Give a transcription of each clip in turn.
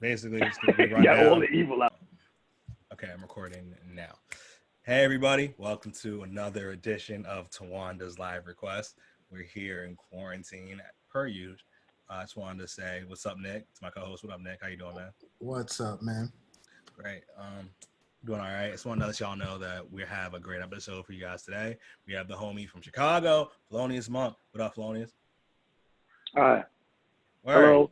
Basically, it's gonna be run Got all down. the evil out. Okay, I'm recording now. Hey, everybody, welcome to another edition of Tawanda's Live Request. We're here in quarantine, per usual. I just wanted to say, what's up, Nick? It's my co-host. What up, Nick? How you doing, man? What's up, man? Great. Doing all right. Just wanted to let y'all know that we have a great episode for you guys today. We have the homie from Chicago, Felonius Munk. What up, Felonius? Hi. Word. Hello.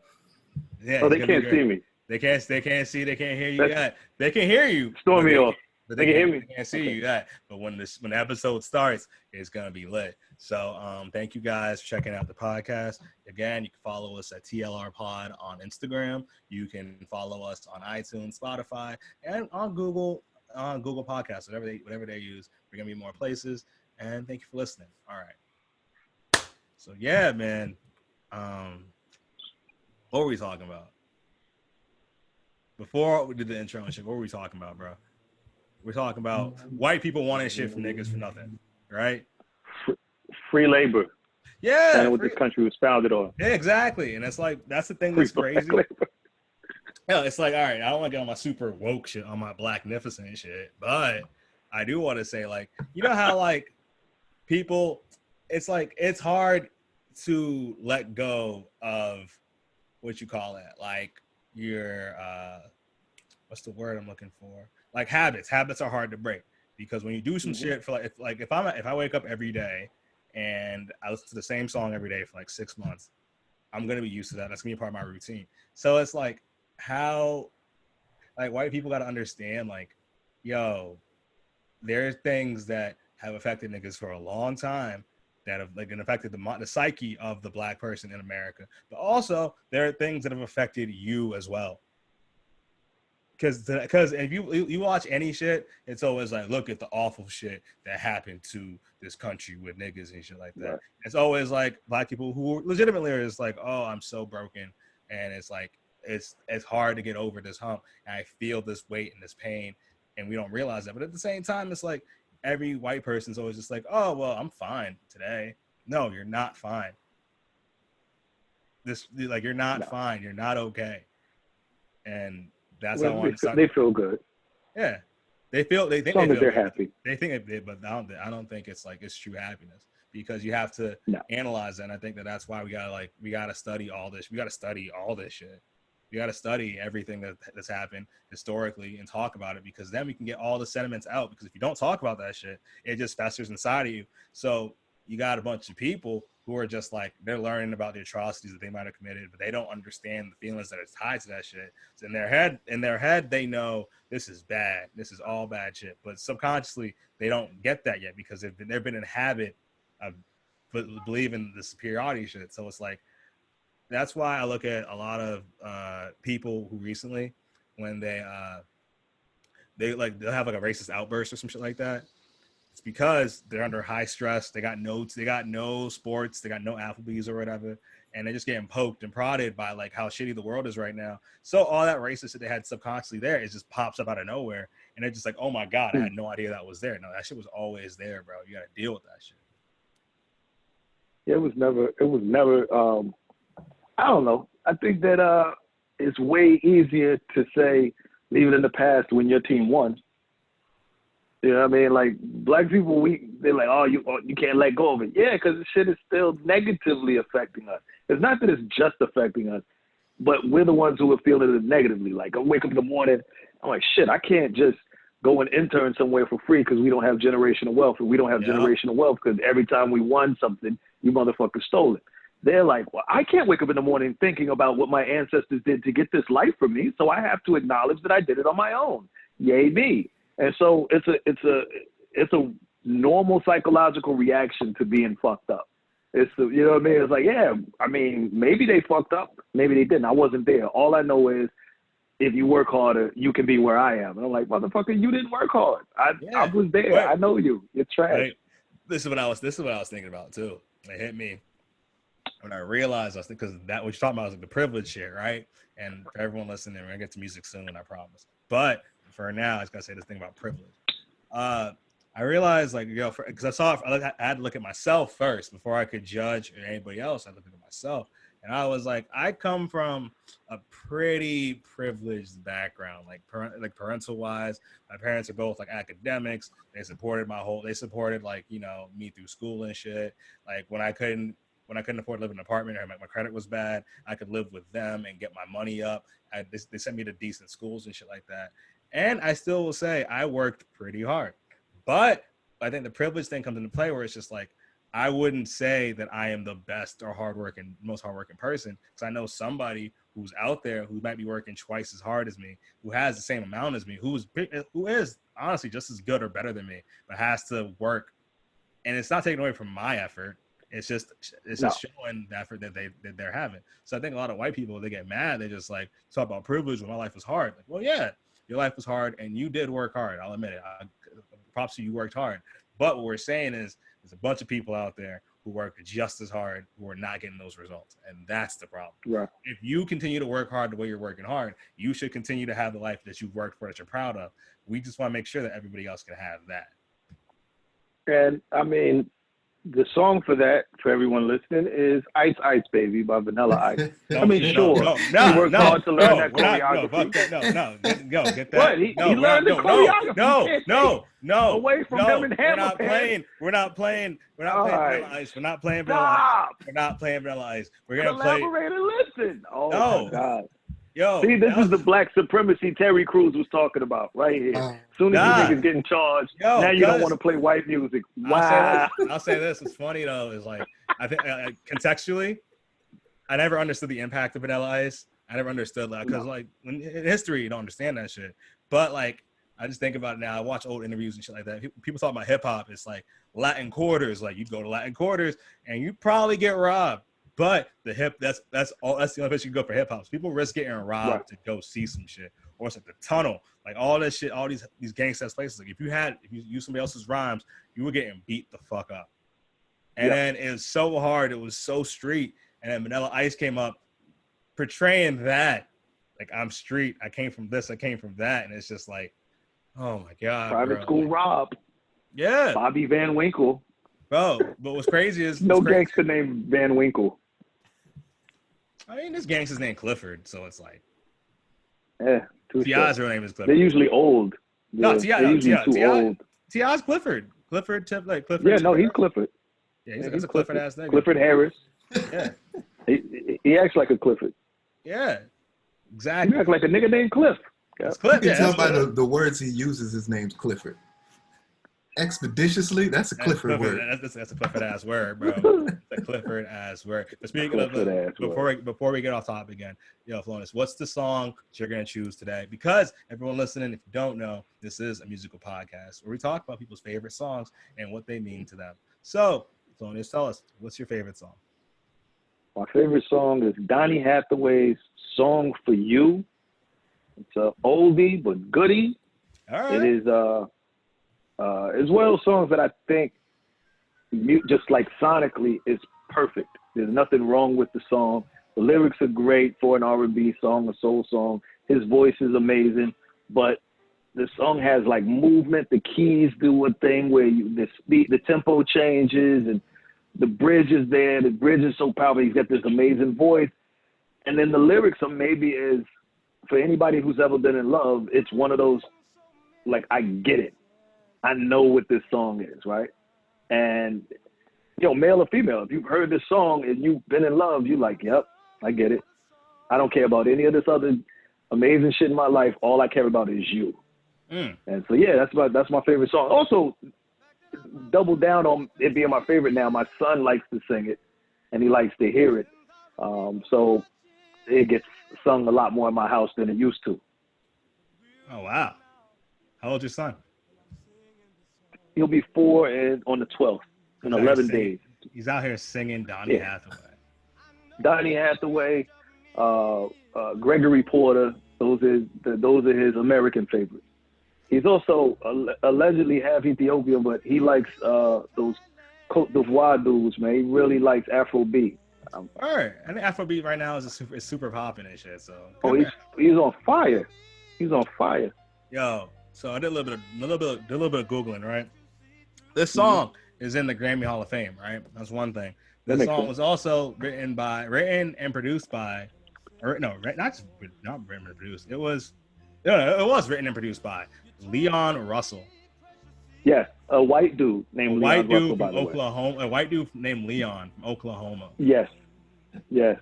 Yeah, Oh, it's they gonna be can't see great. me. They can't see, they can't hear you That's yet. They can hear you, throwing me off. but They can hear me. they can't see Okay. you yet. But when the episode starts, it's gonna be lit. So thank you guys for checking out the podcast. Again, you can follow us at TLR Pod on Instagram. You can follow us on iTunes, Spotify, and on Google Podcasts, whatever they use. We're gonna be more places. And thank you for listening. All right. So yeah, man. Um, what were we talking about? Before we did the intro and shit, what were we talking about, bro? We're talking about white people wanting shit from niggas for nothing, right? Free labor. Kind Yeah, of what this country was founded on. yeah, exactly. And it's like that's the thing Free that's crazy. labor. Yeah, it's like, all right, I don't want to get on my super woke shit, on my blacknificent shit, but I do want to say, like, you know how like people, it's like it's hard to let go of what you call it, like your what's the word I'm looking for? Like habits. Habits are hard to break because when you do some shit for if I wake up every day and I listen to the same song every day for like 6 months, I'm gonna be used to that. That's gonna be part of my routine. So it's like how like white people gotta understand like, yo, there's things that have affected niggas for a long time that have like affected the psyche of the black person in America, but also there are things that have affected you as well. Because if you watch any shit, it's always like, look at the awful shit that happened to this country with niggas and shit like that. Right. It's always like black people who legitimately are just like, oh, I'm so broken, and it's like it's hard to get over this hump, and I feel this weight and this pain, and we don't realize that. But at the same time, it's like every white person's always just like, oh, well, I'm fine today. No, you're not fine. This like you're not No. fine. You're not okay, and that's how I Well, want to start. they feel good. Yeah, they As think they long as feel they're good. happy. They think it did, but I don't think it's like it's true happiness because you have to No. analyze it. And I think that's why we gotta study all this. We gotta study all this shit. We gotta study everything that's happened historically and talk about it because then we can get all the sentiments out. Because if you don't talk about that shit, it just festers inside of you. So you got a bunch of people who are just like they're learning about the atrocities that they might have committed, but they don't understand the feelings that are tied to that shit. So in their head, they know this is bad. This is all bad shit. But subconsciously, they don't get that yet because they've been in habit of believing the superiority shit. So it's like that's why I look at a lot of people who recently when they'll have like a racist outburst or some shit like that. It's because they're under high stress. They got no sports. They got no Applebee's or whatever. And they're just getting poked and prodded by like how shitty the world is right now. So all that racist that they had subconsciously there, it just pops up out of nowhere. And they're just like, oh my God, I had no idea that was there. No, that shit was always there, bro. You got to deal with that shit. It was never, I don't know. I think that it's way easier to say, leave it in the past when your team won. You know what I mean? Like, black people, they're like, oh, you can't let go of it. Yeah, because the shit is still negatively affecting us. It's not that it's just affecting us, but we're the ones who are feeling it negatively. Like, I wake up in the morning, I'm like, shit, I can't just go and intern somewhere for free because we don't have generational wealth. And we don't have generational wealth because every time we won something, you motherfuckers stole it. They're like, well, I can't wake up in the morning thinking about what my ancestors did to get this life from me, so I have to acknowledge that I did it on my own. Yay me. And so it's a normal psychological reaction to being fucked up. You know what I mean? It's like, yeah, I mean, maybe they fucked up, maybe they didn't. I wasn't there. All I know is if you work harder, you can be where I am. And I'm like, motherfucker, you didn't work hard. I was there. Right. I know you. You're trash. Right. This is what I was thinking about too. It hit me when I realized because that what you're talking about is like the privilege shit, right? And for everyone listening, we're gonna get to music soon, I promise. But for now, I was gonna say this thing about privilege. I realized like because I had to look at myself first before I could judge anybody else. I looked at myself, And I was like, I come from a pretty privileged background, like parental wise. My parents are both like academics. They supported like, you know, me through school and shit. Like when I couldn't afford to live in an apartment or my credit was bad, I could live with them and get my money up. They sent me to decent schools and shit like that. And I still will say I worked pretty hard. But I think the privilege thing comes into play where it's just like, I wouldn't say that I am the best or most hardworking person, because I know somebody who's out there who might be working twice as hard as me, who has the same amount as me, who is honestly just as good or better than me, but has to work. And it's not taking away from my effort. It's just showing the effort that they're having. So I think a lot of white people, they get mad. They just like talk about privilege when my life was hard. Like, well, yeah, your life was hard and you did work hard. I'll admit it. Props to you, worked hard. But what we're saying is there's a bunch of people out there who work just as hard who are not getting those results. And that's the problem. Right. If you continue to work hard the way you're working hard, you should continue to have the life that you've worked for, that you're proud of. We just want to make sure that everybody else can have that. And I mean, the song for that, for everyone listening, is Ice Ice Baby by Vanilla Ice. I mean, sure. He worked hard to learn that choreography. Get that. What? He learned the choreography. No. Away from them and Hammer Pants. We're not playing Vanilla Ice. We're not playing Vanilla Ice. We're not playing Vanilla Ice. We're going to play. Collaborate and listen. Oh, my God. Yo, see, this is the black supremacy Terry Crews was talking about right here. As soon as you niggas getting charged, now you don't want to play white music. Wow. I'll say this. It's funny though. Is like I think contextually, I never understood the impact of Vanilla Ice. I never understood that because like in history you don't understand that shit. But like I just think about it now. I watch old interviews and shit like that. People talk about hip hop. It's like Latin quarters. Like you go to Latin quarters and you probably get robbed. But that's the only place you can go for hip hop. So people risk getting robbed to go see some shit, or it's like the tunnel, like all this shit, all these gangsta places. Like if you use somebody else's rhymes, you were getting beat the fuck up. And then it was so hard, it was so street. And then Vanilla Ice came up, portraying that, like I'm street, I came from this, I came from that, and it's just like, oh my god, private school Rob, Bobby Van Winkle, bro. But what's crazy is gangster named Van Winkle. I mean, this gangster's named Clifford, so it's like, T.I.'s real name is Clifford. They're usually old. No, T.I. T.I.'s Clifford. Clifford. Yeah, no, he's Clifford. Yeah, he's a Clifford ass nigga. Clifford Harris. Yeah. He acts like a Clifford. Yeah, exactly. He acts like a nigga named Cliff. You can tell by the words he uses. His name's Clifford. Expeditiously, that's a Clifford word. That's a Clifford ass word, bro. It's a Clifford ass word. But speaking of before we get off topic again, Felonius, what's the song that you're gonna choose today? Because everyone listening, if you don't know, this is a musical podcast where we talk about people's favorite songs and what they mean to them. So, Felonius, tell us, what's your favorite song? My favorite song is Donny Hathaway's "Song for You." It's a oldie but goodie. All right. It is it's one of those songs that I think just like sonically is perfect. There's nothing wrong with the song. The lyrics are great for an R&B song, a soul song. His voice is amazing, but the song has like movement. The keys do a thing where the tempo changes and the bridge is there. The bridge is so powerful. He's got this amazing voice. And then the lyrics are maybe for anybody who's ever been in love, it's one of those, like, I get it. I know what this song is, right? And, male or female, if you've heard this song and you've been in love, you're like, yep, I get it. I don't care about any of this other amazing shit in my life. All I care about is you. And so, yeah, that's my favorite song. Also, double down on it being my favorite now. My son likes to sing it, and he likes to hear it. So it gets sung a lot more in my house than it used to. Oh, wow. How old's your son? He'll be 4 on the 12th in 11 days. He's out here singing Donny Hathaway. Donny Hathaway, Gregory Porter. Those are his American favorites. He's also allegedly half Ethiopian, but he likes those Côte d'Ivoire dudes, man. He really likes Afrobeat. All right, I think Afrobeat right now is super popping and shit. So he's on fire. He's on fire. Yo, so I did a little bit of Googling, right? This song is in the Grammy Hall of Fame, right? That's one thing. That The makes song sense. was also written and produced by, or no, not written and produced. It was written and produced by Leon Russell, Yes, a white dude a named Leon white Russell, dude from by the way. Oklahoma, a white dude named Leon from Oklahoma Yes, yes,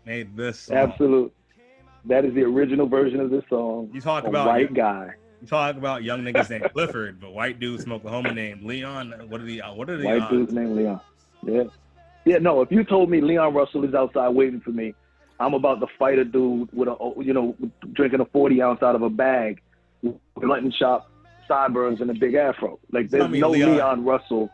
made this song. absolute. That is the original version of this song. You talk A about white guy. You talk about young niggas named Clifford, but white dudes from Oklahoma named Leon. What are the White odds? dude's named Leon. Yeah. Yeah, no, if you told me Leon Russell is outside waiting for me, I'm about to fight a dude with drinking a 40 ounce out of a bag, blunt and shop, sideburns, and a big afro. Like, there's no Leon Russell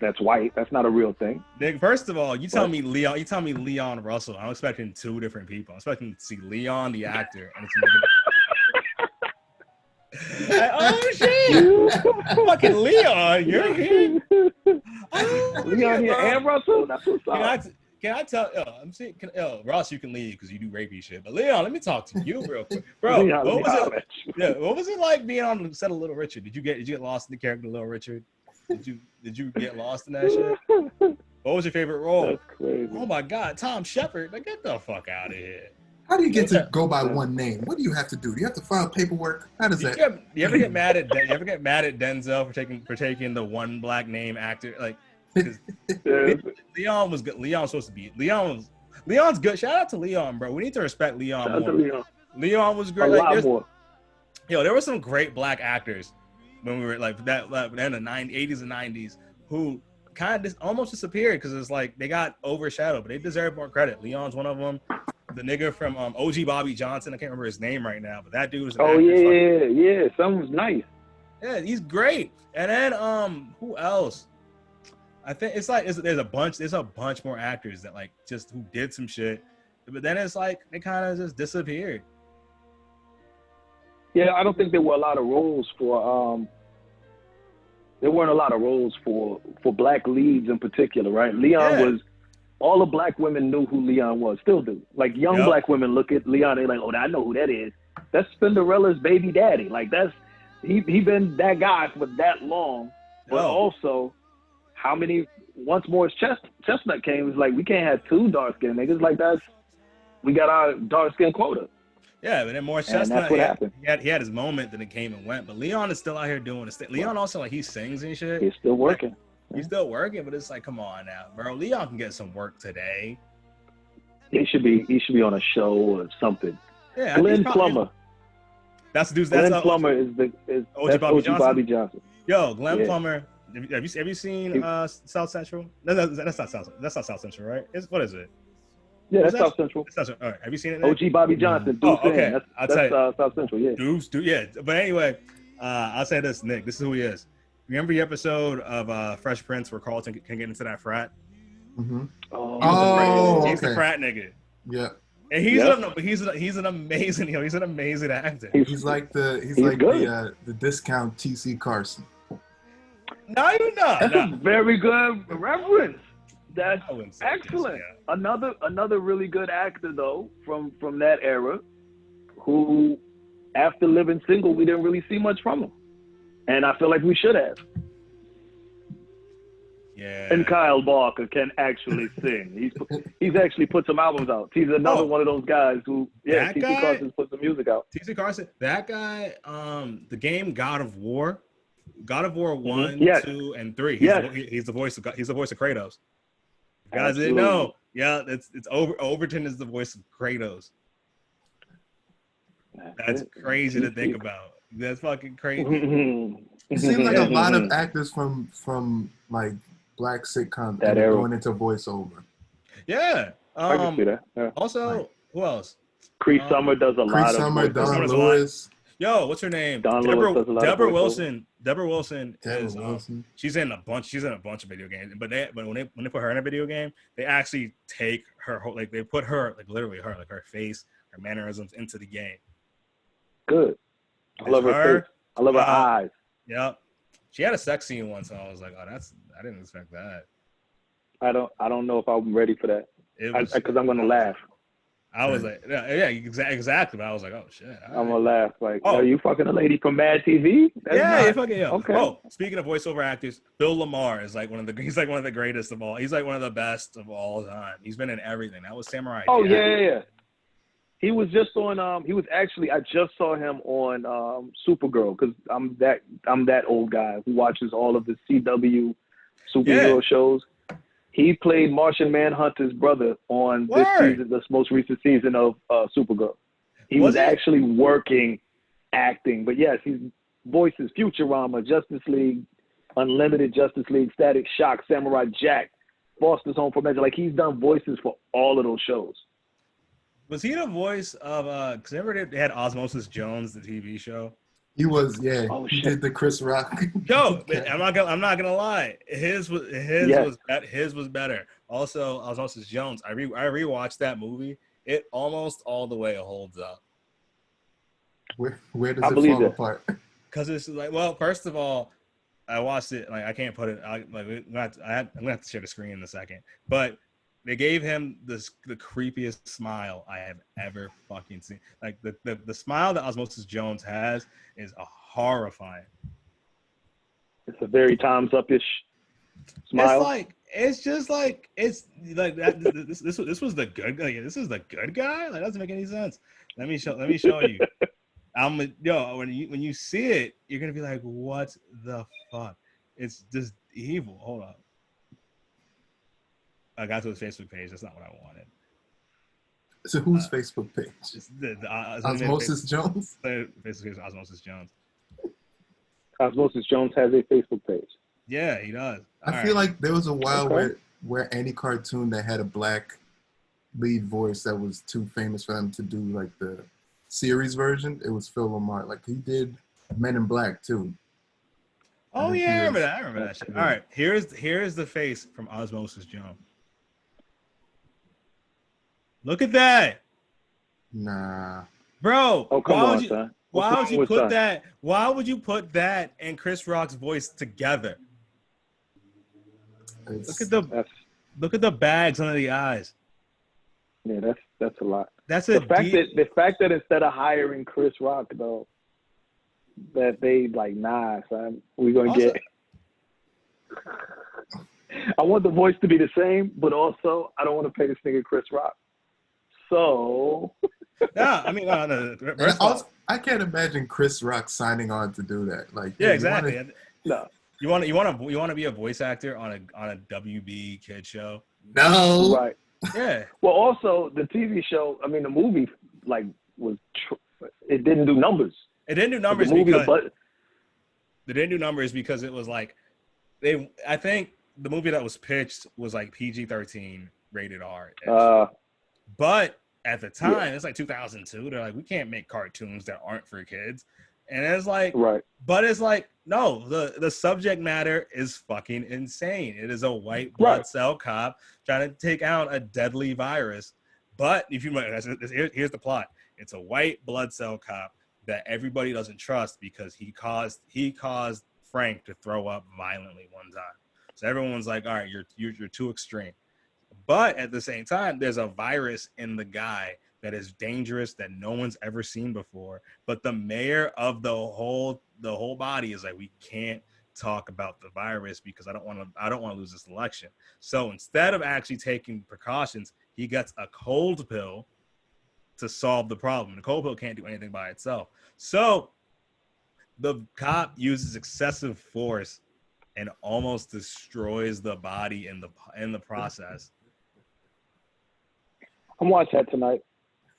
that's white. That's not a real thing. Nick, first of all, you tell me Leon Russell. I'm expecting two different people. I'm expecting to see Leon the actor and it's oh shit! Fucking Leon, you're here. Leon here and Russell. That's what's up. Can I tell? Ross, you can leave because you do rapey shit. But Leon, let me talk to you real quick, bro. Leon, what was it? Yeah, what was it like being on the set of Little Richard? Did you get lost in the character Little Richard? Did you get lost in that shit? What was your favorite role? That's crazy. Oh my God, Tom Shepard! Like, get the fuck out of here. How do you get to go by one name? What do you have to do? Do you have to file paperwork? How does that? You ever get mad at Denzel for taking the one black name actor? Like, Leon was good. Leon's supposed to be. Leon's good. Shout out to Leon, bro. We need to respect Leon more. Leon was great. A lot more. Yo, there were some great black actors when we were like that in the 80s and 90s who kind of almost disappeared because it's like they got overshadowed, but they deserve more credit. Leon's one of them. The nigga from OG Bobby Johnson, I can't remember his name right now, but that dude was an actor. Yeah, someone's nice. Yeah, he's great. And then who else? I think it's like there's a bunch more actors that like just who did some shit, but then it's like they kind of just disappeared. Yeah, I don't think there were a lot of roles for there weren't a lot of roles for black leads in particular, right? Leon was, all the black women knew who Leon was, still do. Like, young black women look at Leon, they're like, oh, I know who that is. That's Cinderella's baby daddy. Like, that's he been that guy for that long. But also, how many, once Morris Chestnut came, it's like, we can't have two dark-skinned niggas. Like, we got our dark-skinned quota. Yeah, but then Morris Chestnut, he had his moment, then it came and went. But Leon is still out here doing this thing. Leon also, like, he sings and shit. He's still working. He's still working, but it's like, come on now, bro. Leon can get some work today. He should be on a show or something. Yeah, Glenn Plummer. That's the dude. Glenn Plummer is OG Bobby Johnson. Yo, Glenn Plummer. Have you seen South Central? That's not South. That's not South Central, right? What is it? Yeah, that's South Central. All right. Have you seen it? OG Bobby Johnson. Okay. That's South Central. Yeah. Deuce. Yeah. But anyway, I'll say this, Nick. This is who he is. Remember the episode of Fresh Prince where Carlton can get into that frat? Mm-hmm. He's the frat nigga. Yeah. And he's an amazing actor. He's like the discount TC Carson. No, you're not. That's a very good reference. That's excellent. Yeah. Another really good actor though from that era, who after living single we didn't really see much from him, and I feel like we should have. Yeah. And Kyle Barker can actually sing. He's actually put some albums out. He's another one of those guys who, TC Carson's put some music out. TC Carson, that guy, the game God of War 1, 2, and 3. He's the voice of Kratos. You guys didn't know. Yeah, it's Overton is the voice of Kratos. That's crazy to think about. That's fucking crazy. It seems like a lot of actors from like black sitcoms that are going into voiceover. Yeah. I can see that. Yeah. Also, who else? Cree Summer does a lot of voiceover. Don Lewis. Yo, what's her name? Deborah Wilson. Deborah Wilson is she's in a bunch of video games. But when they put her in a video game, they actually take her whole, like they put her like literally her like her face, her mannerisms into the game. Good. I love her face. I love her eyes. Yep. She had a sex scene once, and I was like, "Oh, I didn't expect that." I don't know if I'm ready for that. Because I'm gonna laugh. I was like, yeah, exactly. But I was like, oh shit. I'm gonna laugh. Like, oh, are you fucking a lady from Mad TV? That's yeah, fucking yeah. Okay. Oh, speaking of voiceover actors, Bill Lamar is like one of the greatest of all. He's like one of the best of all time. He's been in everything. That was Samurai Oh Jack. yeah. He was just on. I just saw him on Supergirl because I'm that old guy who watches all of the CW superhero shows. He played Martian Manhunter's brother on this most recent season of Supergirl. He was actually working acting, but yes, he voices Futurama, Justice League, Unlimited, Justice League, Static Shock, Samurai Jack, Foster's Home for Magic. Like, he's done voices for all of those shows. Was he the voice of because remember they had Osmosis Jones, the TV show? He was, yeah. Oh, he did the Chris Rock. Yo, I'm not gonna lie. His was better. Also, Osmosis Jones. I rewatched that movie. It almost all the way holds up. Where does it fall apart? Because it's like, well, first of all, I watched it. Like, I can't put it. I'm gonna have to share the screen in a second. But they gave him the creepiest smile I have ever fucking seen. Like the smile that Osmosis Jones has is horrifying. It's a very Time's Up-ish smile. It's just like this was the good guy. This is the good guy. Like, that doesn't make any sense. Let me show you. When you see it, you're gonna be like, what the fuck? It's just evil. Hold up. I got to his Facebook page. That's not what I wanted. So whose Facebook page? Osmosis Jones? Facebook page Osmosis Jones. Osmosis Jones has a Facebook page. Yeah, he does. I feel like there was a while where any cartoon that had a black lead voice that was too famous for them to do like the series version, it was Phil Lamar. Like, he did Men in Black too. Oh yeah, I remember that shit. All right, here's the face from Osmosis Jones. Look at that. Nah. Bro, oh, come on, son. Why would you put that and Chris Rock's voice together? Look at the bags under the eyes. Yeah, that's a lot. That's the fact that instead of hiring Chris Rock though, that they like, nah, son, we're gonna get. I want the voice to be the same, but also I don't want to pay this nigga Chris Rock. So. Yeah, I mean, no. I can't imagine Chris Rock signing on to do that. Like, yeah, exactly. You want to be a voice actor on a WB kid show? No. Right. Yeah. Well, also the TV show. I mean, the movie it didn't do numbers. It didn't do numbers because it was like I think the movie that was pitched was like PG-13 rated R. But at the time, it's like 2002. They're like, we can't make cartoons that aren't for kids. And it's like, right. But it's like, no, the subject matter is fucking insane. It is a white blood cell cop trying to take out a deadly virus. But if you here's the plot. It's a white blood cell cop that everybody doesn't trust because he caused Frank to throw up violently one time. So everyone's like, all right, you're too extreme. But at the same time, there's a virus in the guy that is dangerous that no one's ever seen before. But the mayor of the whole body is like, we can't talk about the virus because I don't want to lose this election. So instead of actually taking precautions, he gets a cold pill to solve the problem. The cold pill can't do anything by itself. So the cop uses excessive force and almost destroys the body in the process. I'm watching that tonight.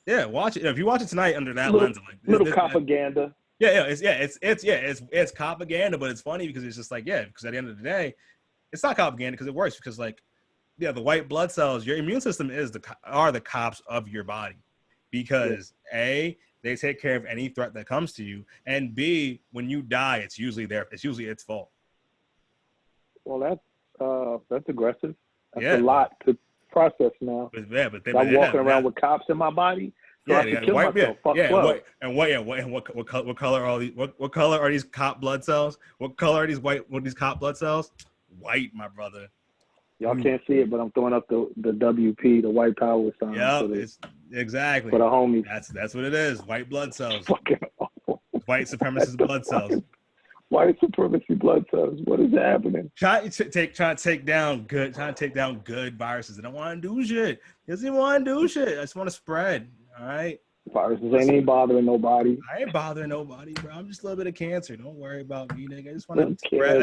Yeah, watch it. If you watch it tonight under that lens, little propaganda. It's propaganda, but it's funny because it's just like, because at the end of the day, it's not propaganda because it works because the white blood cells, your immune system are the cops of your body because A, they take care of any threat that comes to you, and B, when you die, it's usually its fault. Well, that's aggressive. That's a lot to process now. But I'm walking around with cops in my body. So I can kill myself. What color are these? What color are these cop blood cells? What color are these cop blood cells? White, my brother. Y'all can't see it, but I'm throwing up the WP, the white power sign. Yeah, Exactly. For the homies. That's what it is. White blood cells. Fucking White supremacist blood cells. White supremacy blood cells. What is happening? Trying to take down good viruses. They don't want to do shit. They doesn't want to do shit. I just want to spread. All right. Viruses ain't bothering nobody. I ain't bothering nobody, bro. I'm just a little bit of cancer. Don't worry about me, nigga. I just want to spread. I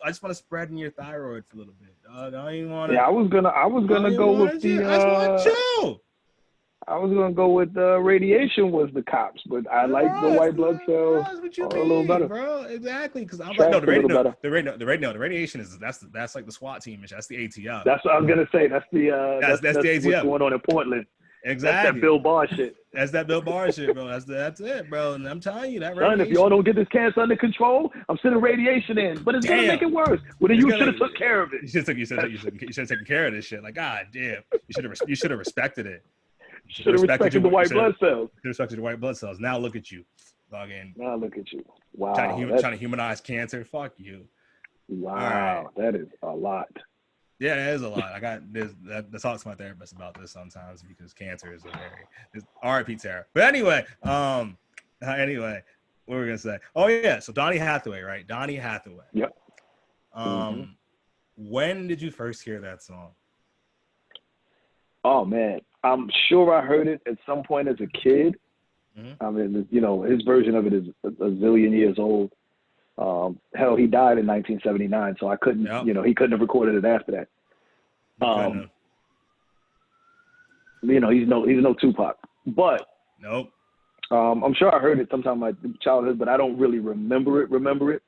just want to spread in your thyroid for a little bit, dog. I don't even want to. Yeah, I was gonna go with the. I just want to chill. I was gonna go with radiation was the cops, but I like the white blood cells a little better, bro. Exactly, because I'm like, no, the radiation is that's like the SWAT team, that's the ATF. That's what I was gonna say. That's the that's the ATF. What's going on in Portland. Exactly. That's that Bill Barr shit. That's that Bill Barr shit, bro. That's it, bro. And I'm telling you, that radiation. Son, if y'all don't get this cancer under control, I'm sending radiation in. But it's gonna make it worse. Well, then you should have took care of it. You should have taken care of this shit. Like, god damn, you should have respected it. Should have respected the white blood cells. Should have respected the white blood cells. Now look at you, fucking. Now look at you. Wow. Trying to humanize cancer. Fuck you. Wow, that is a lot. Yeah, that is a lot. I talk to my therapist about this sometimes because cancer is R.I.P. Tara. But anyway, what were we gonna say? Oh yeah, so Donny Hathaway, right? Donny Hathaway. Yep. When did you first hear that song? Oh man, I'm sure I heard it at some point as a kid. I mean, his version of it is a zillion years old. Hell, he died in 1979, so I couldn't, he couldn't have recorded it after that. He's no Tupac, but nope. I'm sure I heard it sometime in my childhood, but I don't really remember it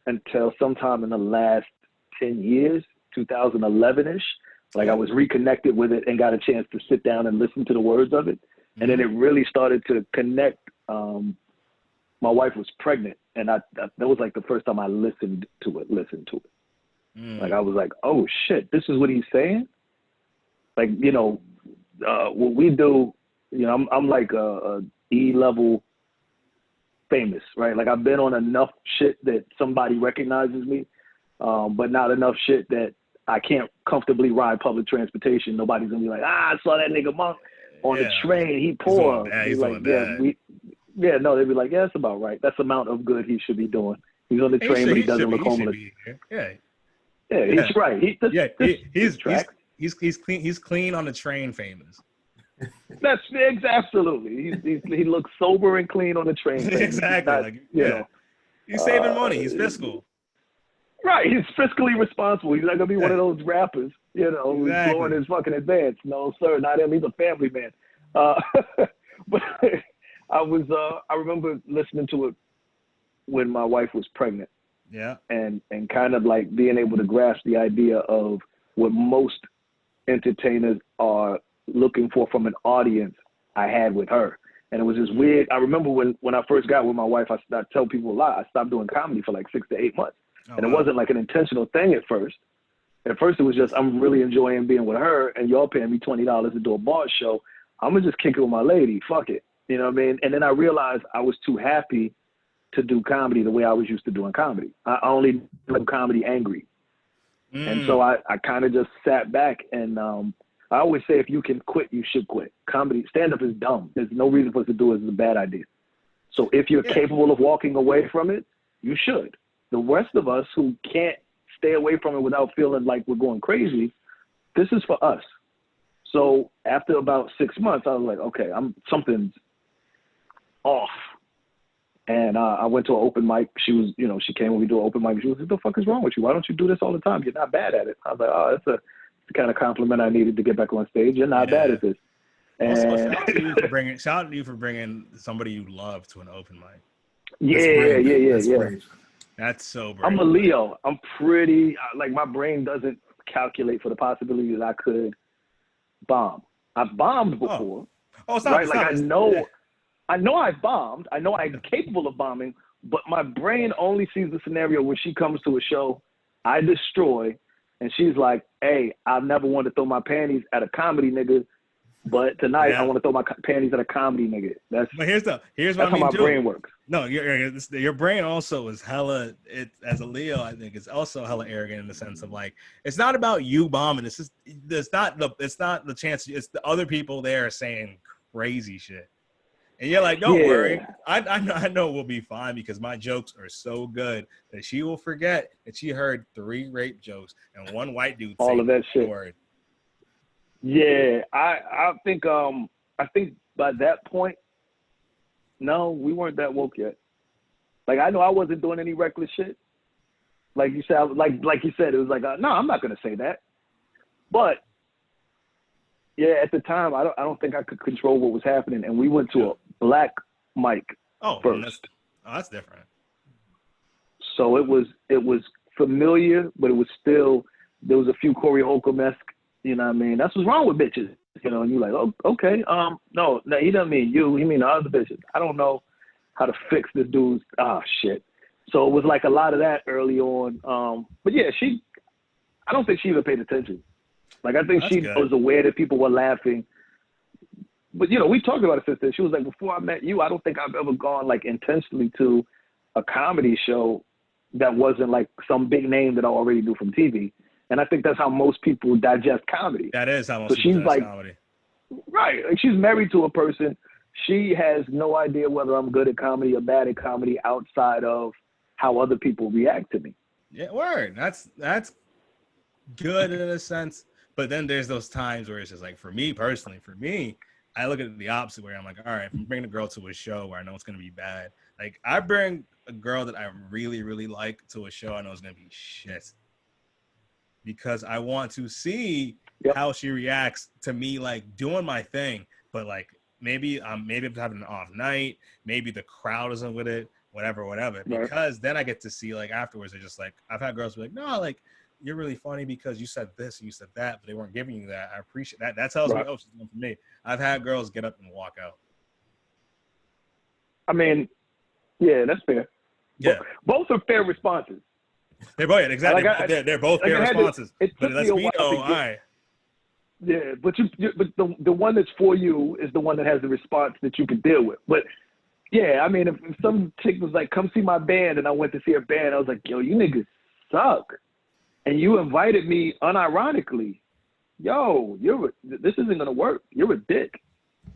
until sometime in the last 10 years, 2011-ish. Like I was reconnected with it and got a chance to sit down and listen to the words of it. And then it really started to connect. My wife was pregnant, and that was like the first time I listened to it. Like I was like, oh shit, this is what he's saying? Like, what we do, I'm like a E-level famous, right? Like I've been on enough shit that somebody recognizes me, but not enough shit that I can't comfortably ride public transportation. Nobody's gonna be like, I saw that nigga Monk on the train. He poor. He's like, they'd be like, yeah, that's about right. That's the amount of good he should be doing. He's on the train, but he doesn't look homeless. He's right. He's clean. He's clean on the train, famous. That's absolutely. He looks sober and clean on the train. Exactly. He's saving money. He's fiscal. Right. He's fiscally responsible. He's not gonna be one of those rappers, who's blowing his fucking advance. No, sir, not him. He's a family man. But I remember listening to it when my wife was pregnant. Yeah. And kind of like being able to grasp the idea of what most entertainers are looking for from an audience I had with her. And it was just weird. I remember when I first got with my wife, I tell people a lot, I stopped doing comedy for like 6 to 8 months. It wasn't like an intentional thing at first. At first it was just, I'm really enjoying being with her and y'all paying me $20 to do a bar show. I'm gonna just kick it with my lady. Fuck it. You know what I mean? And then I realized I was too happy to do comedy the way I was used to doing comedy. I only do comedy angry. And so I kind of just sat back and I always say, if you can quit, you should quit. Comedy, stand-up is dumb. There's no reason for us to do it. It's a bad idea. So if you're capable of walking away from it, you should. The rest of us who can't stay away from it without feeling like we're going crazy, this is for us. So after about 6 months, I was like, okay, something's off. And I went to an open mic. She was, she came when we do an open mic. She was like, what the fuck is wrong with you? Why don't you do this all the time? You're not bad at it. I was like, oh, that's the kind of compliment I needed to get back on stage. You're not bad at this. And also, shout out to you for bringing somebody you love to an open mic. Yeah. That's so brave. I'm a Leo. I'm pretty, like my brain doesn't calculate for the possibility that I could bomb. I've bombed before. Stop. I know I've bombed. I know I'm capable of bombing, but my brain only sees the scenario when she comes to a show, I destroy, and she's like, hey, I've never wanted to throw my panties at a comedy nigga, but tonight I want to throw my panties at a comedy nigga. But here's what I mean, how my brain works. No, your brain also is hella. As a Leo, I think it's also hella arrogant in the sense of like, it's not about you bombing. It's not the chance. It's the other people there saying crazy shit. And you're like, don't worry. I know we'll be fine because my jokes are so good that she will forget that she heard 3 rape jokes and 1 white dude say all of that shit. Word. Yeah, I think by that point, no, we weren't that woke yet. Like I know I wasn't doing any reckless shit. Like you said, like you said, it was like, no, I'm not gonna say that. But yeah, at the time, I don't think I could control what was happening, and we went to a black mic first. That's different. So it was familiar, but it was still, there was a few Corey Holcomb-esque, you know what I mean? That's what's wrong with bitches, you know. And you're like, oh, okay, no, he doesn't mean you, he mean the other bitches. I don't know how to fix this dude's shit. So it was like a lot of that early on. But yeah, I don't think she even paid attention. Like, I think she was aware that people were laughing. But, you know, we talked about it since then. She was like, before I met you, I don't think I've ever gone, like, intentionally to a comedy show that wasn't, like, some big name that I already knew from TV. And I think that's how most people digest comedy. That is how most people digest comedy. Right. Like, she's married to a person. She has no idea whether I'm good at comedy or bad at comedy outside of how other people react to me. Yeah, word. That's good in a sense. But then there's those times where it's just like, for me personally, I look at it the opposite way. I'm like, all right, if I'm bringing a girl to a show where I know it's going to be bad, like I bring a girl that I really, really like to a show I know it's going to be shit. Because I want to see how she reacts to me, like doing my thing. But like, maybe I'm having an off night. Maybe the crowd isn't with it, whatever. Right. Because then I get to see, like, afterwards, they're just like, I've had girls be like, no, like, you're really funny because you said this and you said that, but they weren't giving you that. I appreciate that. That tells me, oh, she's doing for me. I've had girls get up and walk out. I mean, yeah, that's fair. Yeah. Both are fair responses. They're both, exactly. They're both fair responses. But let's be all right. Yeah, but the one that's for you is the one that has the response that you can deal with. But yeah, I mean, if some chick was like, come see my band, and I went to see her band, I was like, yo, you niggas suck. And you invited me unironically. Yo, this isn't gonna work. You're a dick.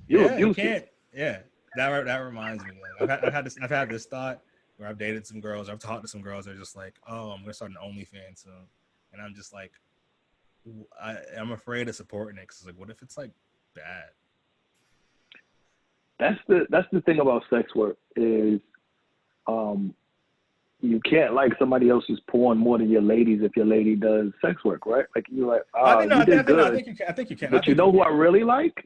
You're abusive. You can't. Yeah, that reminds me. Like, I've had this thought where I've dated some girls, I've talked to some girls. They're just like, oh, I'm gonna start an OnlyFans soon, and I'm just like, I'm afraid of supporting it because like, what if it's like bad? That's the thing about sex work is, you can't like somebody else's porn more than your lady's if your lady does sex work, right? Like you're like, you did good. I think you can. But you know who I really like?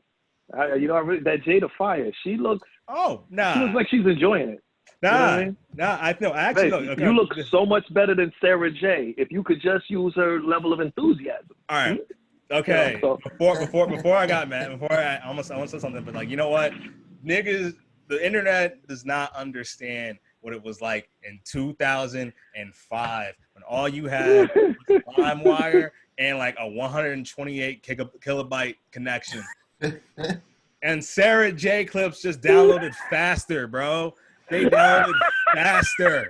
That Jada Fire. She looks. Oh, nah. She looks like she's enjoying it. Nah, you know what I mean? Nah. I actually know. Okay. You look so much better than Sarah J. If you could just use her level of enthusiasm. All right. Okay. You know, before I got mad, I almost said something, but like, you know what, niggas, the internet does not understand what it was like in 2005 when all you had was LimeWire and like a 128 kilobyte connection. And Sarah J clips just downloaded faster, bro. They downloaded faster.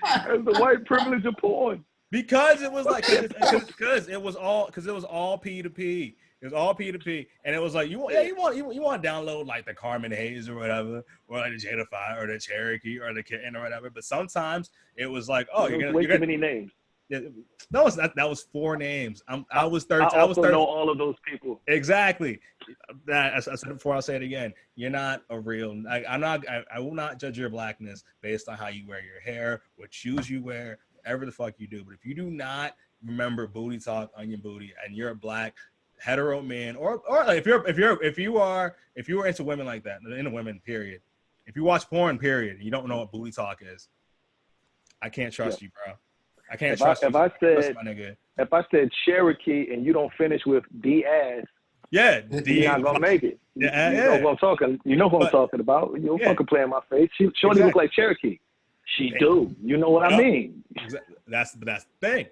That's the white privilege of porn. Because it was like, because it was all P2P. It was all P2P, and it was like you want to download like the Carmen Hayes or whatever, or like the Jada Fire or the Cherokee or the Kitten or whatever. But sometimes it was like, oh, you're gonna many names. No, it's not. That was 4 names. I was 13. I also know all of those people. Exactly. I said it before. I'll say it again. You're not a real. I will not judge your blackness based on how you wear your hair, what shoes you wear, whatever the fuck you do. But if you do not remember booty talk, onion booty, and you're a black hetero man, or like if you were into women like that, into women, period. If you watch porn, period, and you don't know what booty talk is, I can't trust you, bro. I can't trust you. If I said Cherokee and you don't finish with D-ass, you're not gonna make it. You know who I'm talking. You know who I'm talking about. You don't fucking play in my face. Shorty look like Cherokee. She do. You know what I mean? That's the thing.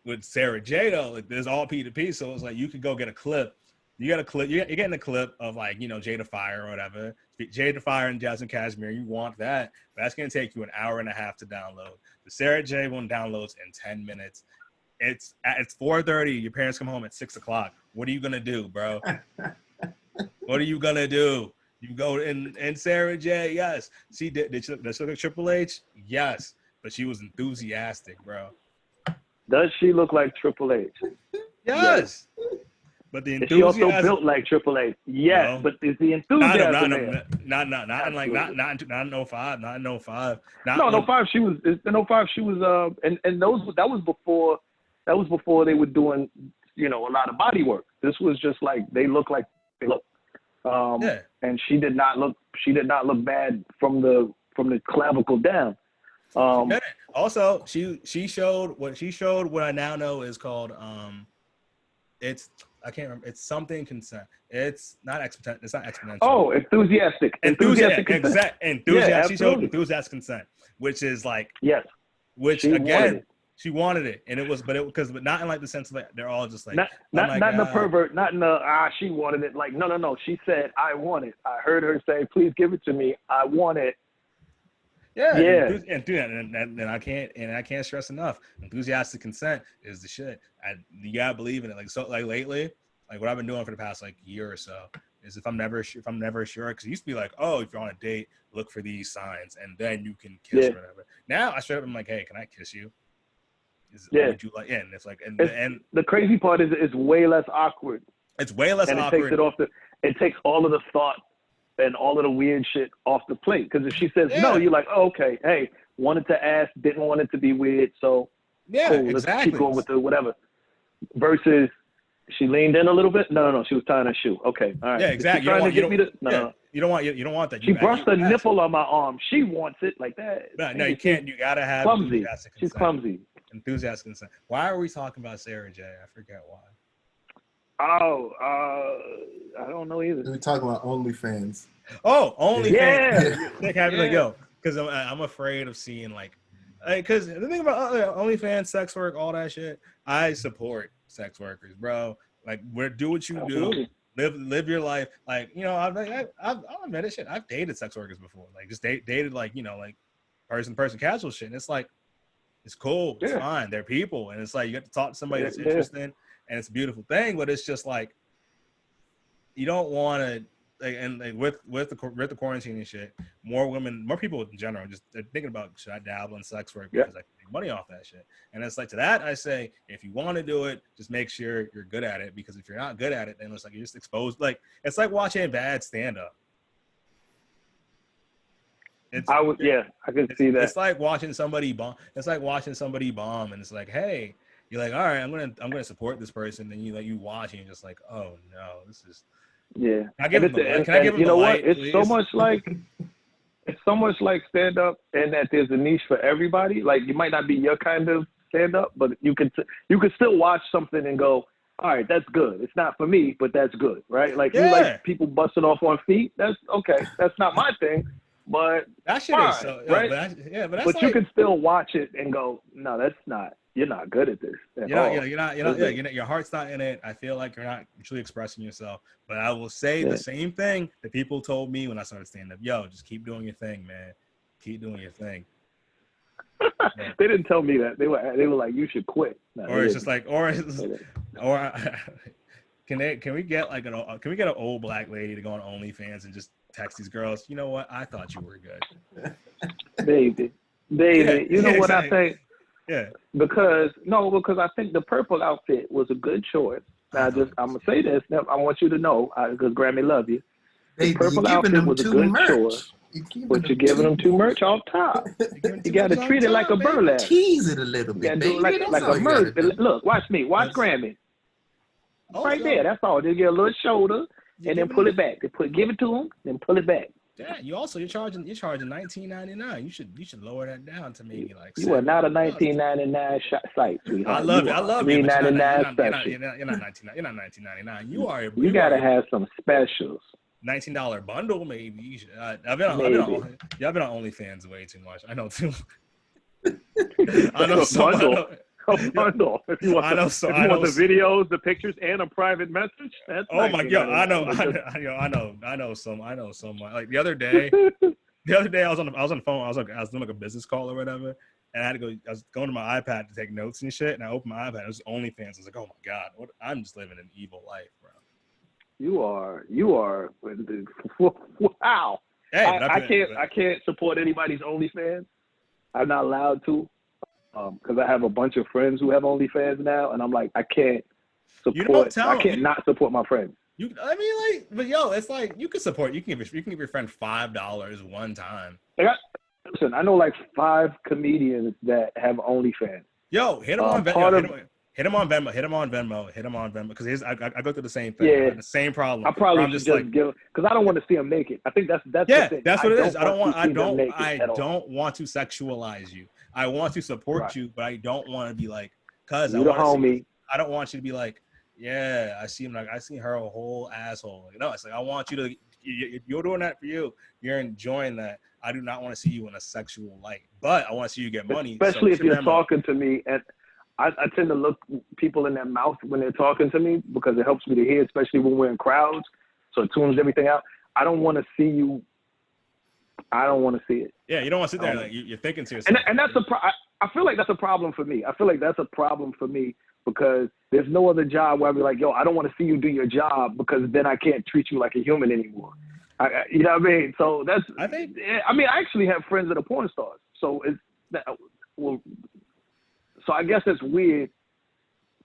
With Sarah J though, like there's all P2P, so it's like you could go get a clip. You got a clip. You're getting a clip of like, you know, Jada Fire or whatever. Jada Fire and Jasmine Cashmere. You want that, but that's gonna take you an hour and a half to download. The Sarah J one downloads in 10 minutes. It's 4:30. Your parents come home at 6 o'clock. What are you gonna do, bro? What are you gonna do? You go and Sarah J. Yes, she did. Did she look like Triple H? Yes, but she was enthusiastic, bro. Does she look like Triple H? Yes. But the Is she also enthusiasm built like Triple H? Yes, no. but is the enthusiasm there? Not in like Absolutely. not in 05, not in 05. Not No, when 05 she was in 05 she was and those that was before they were doing, you know, a lot of body work. This was just like they look like they look. yeah. And she did not look bad from the clavicle down. Also, she showed what I now know is called it's I can't remember. It's something consent. It's not exponential. It's not exponential. Oh, enthusiastic consent. Enthusiastic. Yeah, She showed enthusiastic consent, which is like yes. Which she again, she wanted it, and it was, but not in like the sense of like they're all just like not in the pervert, not in the she wanted it. Like no. She said I want it. I heard her say, "Please give it to me. I want it." Yeah. And I can't stress enough. Enthusiastic consent is the shit. You gotta believe in it. Like so, like lately, like what I've been doing for the past like year or so is if I'm never sure, because it used to be like, oh, if you're on a date, look for these signs, and then you can kiss or whatever. Now I straight up, I'm like, hey, can I kiss you? Would you like? And it's like, and the crazy part is it's way less awkward. It's way less and awkward. It takes all of the thought and all of the weird shit off the plate. Because if she says no, you're like, oh, okay, hey, wanted to ask, didn't want it to be weird, so cool, let's keep going with the whatever. Versus she leaned in a little bit. No, she was tying her shoe. Okay, all right. Yeah, exactly. You don't want that. She brushed a nipple on my arm. She wants it like that. No, you can't. You gotta have clumsy. She's clumsy. Enthusiastic consent. Why are we talking about Sarah J? I forget why. Oh, I don't know either. We're talking about OnlyFans. Oh, OnlyFans. Yeah. Go because I'm afraid of seeing because the thing about OnlyFans, sex work, all that shit. I support sex workers, bro. Like, do what you do. Live your life. Like, you know, I've admitted shit. I've dated sex workers before. Like, just dated like, you know, like person casual shit. And it's like, it's cool. It's fine. They're people, and it's like you get to talk to somebody that's interesting. And it's a beautiful thing, but it's just like you don't want to. With the quarantine and shit, more people in general just they're thinking about, should I dabble in sex work because I can make money off that shit. And it's like, to that I say, if you want to do it, just make sure you're good at it, because if you're not good at it, then it's like you're just exposed. Like, it's like watching bad stand up. I can see that. It's like watching somebody bomb. And it's like, hey, you're like, all right, I'm gonna support this person. Then you watch and you're just like, oh no, this is. Yeah. Can I give him you know light, what? It's please? so much like stand up, and that there's a niche for everybody. Like, you might not be your kind of stand up, but you could still watch something and go, all right, that's good. It's not for me, but that's good, right? Like, you like people busting off on feet. That's okay. That's not my thing. But that shit is so, right? But you can still watch it and go, no, that's not. You're not good at this. You're not. Your heart's not in it. I feel like you're not truly expressing yourself. But I will say the same thing that people told me when I started stand up. Yo, just keep doing your thing, man. Keep doing your thing. They didn't tell me that. They were like, you should quit. No, or it's just like, can we get an old black lady to go on OnlyFans and just text these girls? You know what? I thought you were good. Baby. You know what I think? Yeah. Because I think the purple outfit was a good choice. Now, I'm gonna say this. I want you to know, because Grammy love you. The purple outfit was a good choice, but you're giving them too much off top. You got to treat it like a burlap. Tease it a little bit. You got to do like a merch. Look, watch me. Watch Grammy. Right there. That's all. Just get a little shoulder and then pull it back. Give it to them, then pull it back. Yeah, you're charging $19.99. You should lower that down to maybe like. You are not a $19.99 site, sweetheart. I love you. $3.99 special. You're not $19.99. You are. You gotta have some specials. $19 bundle, maybe. I've been on OnlyFans way too much. I know too. I know so much. A bundle. If you want the videos, the pictures, and a private message. That's my god! I know so much. Like the other day, I was on the phone. I was doing like a business call or whatever, and I was going to my iPad to take notes and shit, and I opened my iPad. It was OnlyFans. I was like, oh my god, I'm just living an evil life, bro. You are. Wow. Hey, I can't support anybody's OnlyFans. I'm not allowed to, because I have a bunch of friends who have OnlyFans now, and I'm like, I can't not support my friends. I mean, like, but yo, it's like you can support. You can give your friend $5 one time. Listen, I know like 5 comedians that have OnlyFans. Yo, hit him on Venmo. Hit him on Venmo. Hit him on Venmo because I go through the same thing. Yeah, I got the same problem. I probably should just give, because I don't want to see them naked. I think that's the thing. That's what it is. I don't want to sexualize you. I want to support you, but I don't want to be like, cause I don't want you to be like, yeah, I see her a whole asshole. Like, no, it's like I want you to. You're doing that for you. You're enjoying that. I do not want to see you in a sexual light, but I want to see you get money. Especially if you're talking to me, and I tend to look people in their mouth when they're talking to me because it helps me to hear, especially when we're in crowds. So it tunes everything out. I don't want to see you. I don't want to see it. Yeah, you don't want to sit there like you're thinking to yourself. And that's I feel like that's a problem for me. I feel like that's a problem for me because there's no other job where I'd be like, yo, I don't want to see you do your job because then I can't treat you like a human anymore. You know what I mean? So I actually have friends that are porn stars. So so I guess it's weird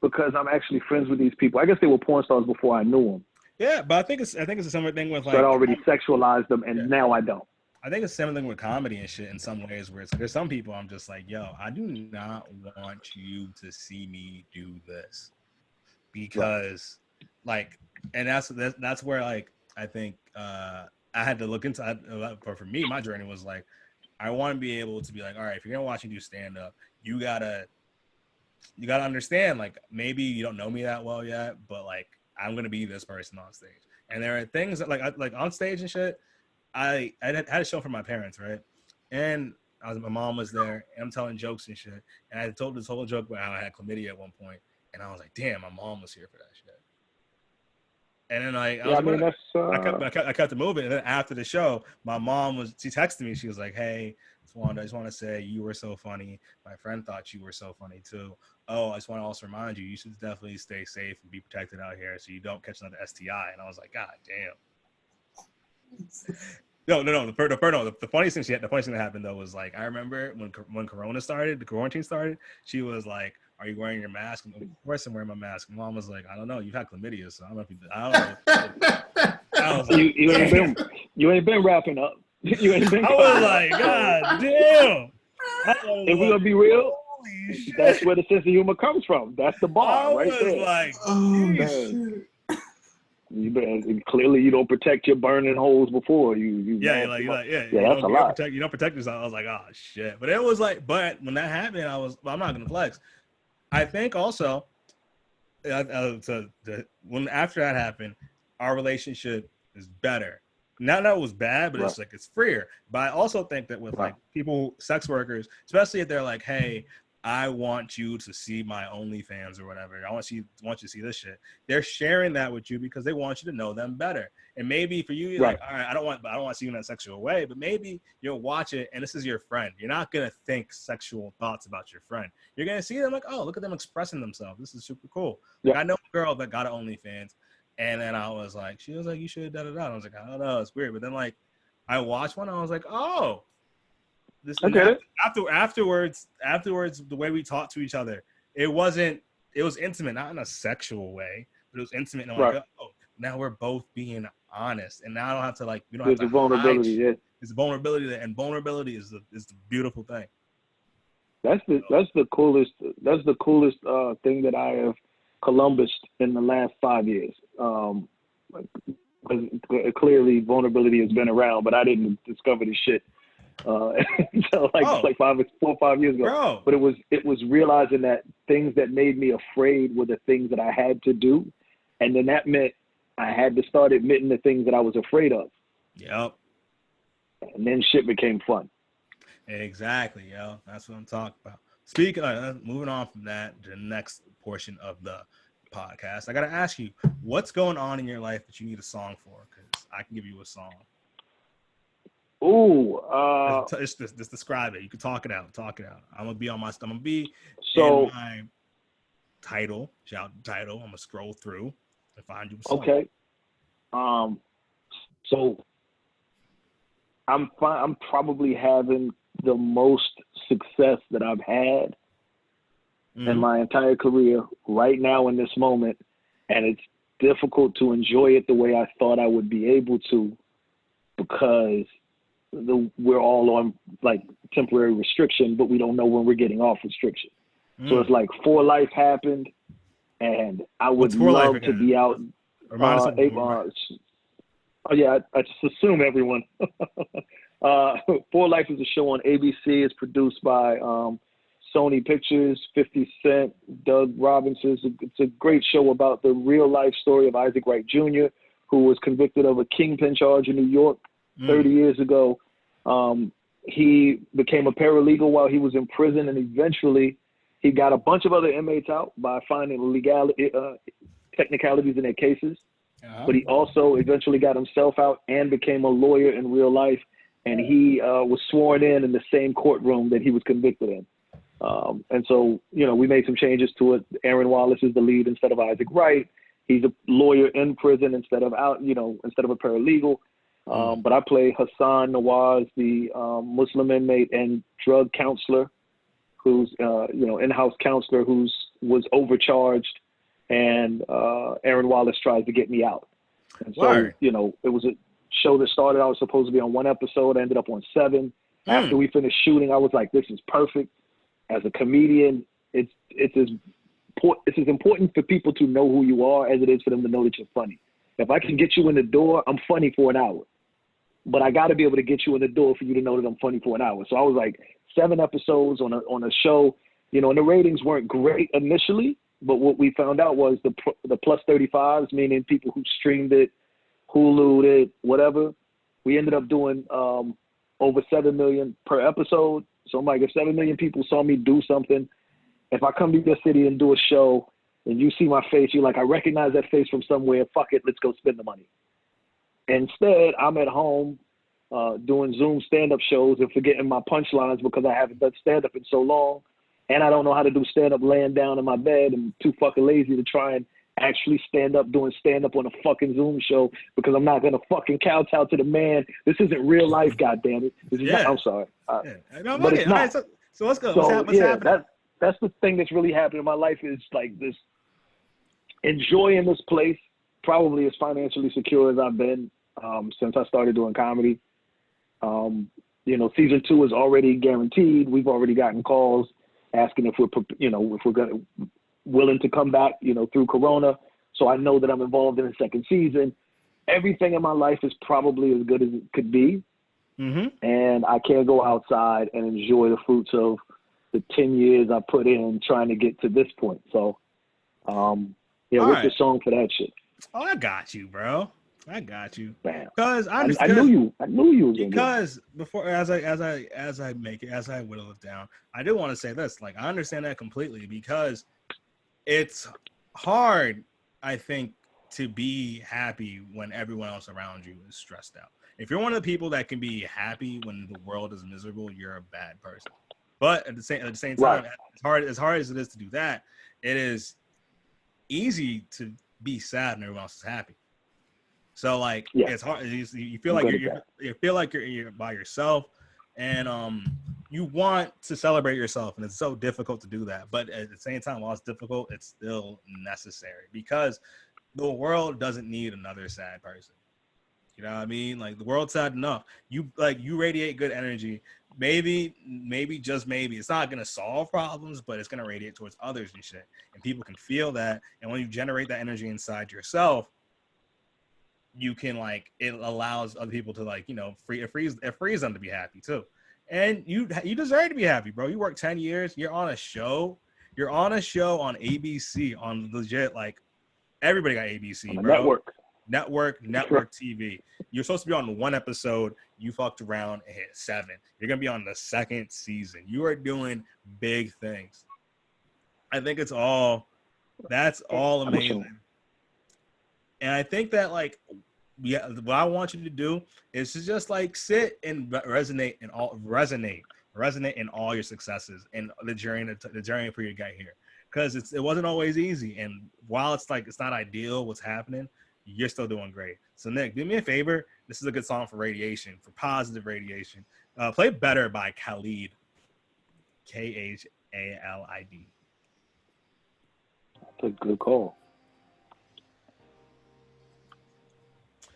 because I'm actually friends with these people. I guess they were porn stars before I knew them. Yeah, but I think it's a similar thing with like. But I already sexualized them, and now I don't. I think it's the same thing with comedy and shit in some ways where there's some people I'm just like, yo, I do not want you to see me do this because like, and that's where like, I think I had to look into, but for me, my journey was like, I want to be able to be like, all right, if you're going to watch me do stand up, you gotta understand, like, maybe you don't know me that well yet, but like, I'm going to be this person on stage. And there are things that like on stage and shit, I had a show for my parents, right? And my mom was there, and I'm telling jokes and shit. And I told this whole joke about how I had chlamydia at one point, and I was like, "Damn, my mom was here for that shit." And then I kept it moving. And then after the show, my mom she texted me. She was like, "Hey, Tawanda, I just want to say you were so funny. My friend thought you were so funny too. Oh, I just want to also remind you, you should definitely stay safe and be protected out here so you don't catch another STI." And I was like, "God damn." No. The funniest thing that happened though was like I remember when Corona started, the quarantine started. She was like, "Are you wearing your mask?" And of course I'm wearing my mask. And Mom was like, "I don't know. You've had chlamydia, so I don't know." I was like, you ain't been wrapping up. You ain't been. I was like, God damn. If we're gonna be real, that's where the sense of humor comes from. That's the bar right there. Like, oh, clearly you don't protect your burning holes before you. That's a lot. You don't protect yourself. I was like, oh shit. But it was like, but when that happened, I'm not gonna flex. I think also, when after that happened, our relationship is better. Not that it was bad, but it's like it's freer. But I also think that with like people, sex workers, especially if they're like, hey, I want you to see my OnlyFans or whatever. I want you to see this shit. They're sharing that with you because they want you to know them better. And maybe for you, you're like, all right, I don't want to see you in that sexual way. But maybe you'll watch it, and this is your friend. You're not gonna think sexual thoughts about your friend. You're gonna see them like, oh, look at them expressing themselves. This is super cool. Like, I know a girl that got an OnlyFans, and then she was like, you should da da da. I was like, I don't know, it's weird. But then like, I watched one, and I was like, oh. Afterwards, the way we talked to each other, it was intimate, not in a sexual way, but it was intimate. And I'm like, oh, now we're both being honest, and now I don't have to like, we don't have to vulnerability. hide. It's vulnerability there, and vulnerability is the beautiful thing. That's the coolest thing that I have Columbused in the last 5 years. Clearly vulnerability has been around, but I didn't discover this shit until like 4 or 5 years ago. Bro. But it was realizing that things that made me afraid were the things that I had to do, and then that meant I had to start admitting the things that I was afraid of. Yep. And then shit became fun. Exactly, yo. That's what I'm talking about. Moving on from that to the next portion of the podcast, I gotta ask you, what's going on in your life that you need a song for? Because I can give you a song. Ooh, just describe it. You can talk it out. I'm gonna be in my title. Shout out the title. I'm gonna scroll through and find you a song. Okay. So I'm probably having the most success that I've had in my entire career right now in this moment, and it's difficult to enjoy it the way I thought I would be able to, because we're all on like temporary restriction, but we don't know when we're getting off restriction. So it's like For Life happened, and I would love to be out. Oh yeah, I just assume everyone. For Life is a show on ABC. It's produced by Sony Pictures, 50 Cent, Doug Robinson. It's a great show about the real life story of Isaac Wright Jr., who was convicted of a kingpin charge in New York 30 years ago. He became a paralegal while he was in prison, and eventually he got a bunch of other inmates out by finding technicalities in their cases. But he also eventually got himself out and became a lawyer in real life. And he was sworn in the same courtroom that he was convicted in. And so, we made some changes to it. Aaron Wallace is the lead instead of Isaac Wright. He's a lawyer in prison instead of out, instead of a paralegal. But I play Hassan Nawaz, the Muslim inmate and drug counselor, who's in-house counselor was overcharged, and Aaron Wallace tries to get me out. And so, it was a show that started, I was supposed to be on 1 episode, I ended up on 7. After we finished shooting, I was like, this is perfect. As a comedian, it's as important for people to know who you are as it is for them to know that you're funny. If I can get you in the door, I'm funny for an hour. But I got to be able to get you in the door for you to know that I'm funny for an hour. So I was like 7 episodes on a show, and the ratings weren't great initially, but what we found out was the plus 35s, meaning people who streamed it, Hulu'd it, whatever. We ended up doing over 7 million per episode. So I'm like, if 7 million people saw me do something, if I come to your city and do a show and you see my face, you're like, I recognize that face from somewhere. Fuck it, let's go spend the money. Instead, I'm at home doing Zoom stand-up shows and forgetting my punchlines because I haven't done stand-up in so long. And I don't know how to do stand-up laying down in my bed. I'm too fucking lazy to try and actually stand up doing stand-up on a fucking Zoom show because I'm not going to fucking kowtow to the man. This isn't real life, goddammit. This is not, I'm sorry. No, but it's not. Right, so let's go. So, what's happening? That's the thing that's really happening in my life is like this enjoying this place, probably as financially secure as I've been since I started doing comedy. Season 2 is already guaranteed. We've already gotten calls asking if we're willing to come back, through Corona. So I know that I'm involved in a second season. Everything in my life is probably as good as it could be. And I can't go outside and enjoy the fruits of the 10 years I put in trying to get to this point. So, what's the song for that shit? Oh, I got you, bro. I got you. Because I knew you was because before as I whittle it down, I do want to say this. Like, I understand that completely because it's hard, I think, to be happy when everyone else around you is stressed out. If you're one of the people that can be happy when the world is miserable, you're a bad person. But at the same time, as hard as it is to do that, it is easy to be sad when everyone else is happy. So like it's hard. You feel like you're by yourself, and you want to celebrate yourself, and it's so difficult to do that. But at the same time, while it's difficult, it's still necessary because the world doesn't need another sad person. You know what I mean? Like, the world's sad enough. You radiate good energy. Maybe just maybe it's not gonna solve problems, but it's gonna radiate towards others and shit. And people can feel that. And when you generate that energy inside yourself, you can it allows other people to it frees them to be happy too. And you deserve to be happy, bro. You work 10 years. You're on a show. You're on a show on ABC on legit everybody got ABC, on bro. Network TV. You're supposed to be on 1 episode. You fucked around and hit 7. You're gonna be on the 2nd season. You are doing big things. I think that's all amazing. And I think that what I want you to do is to just sit and resonate in all your successes and the journey for you to get here. Because it wasn't always easy. And while it's not ideal what's happening, you're still doing great. So Nick, do me a favor. This is a good song for radiation, for positive radiation. Play Better by Khalid. Khalid. That's a good call.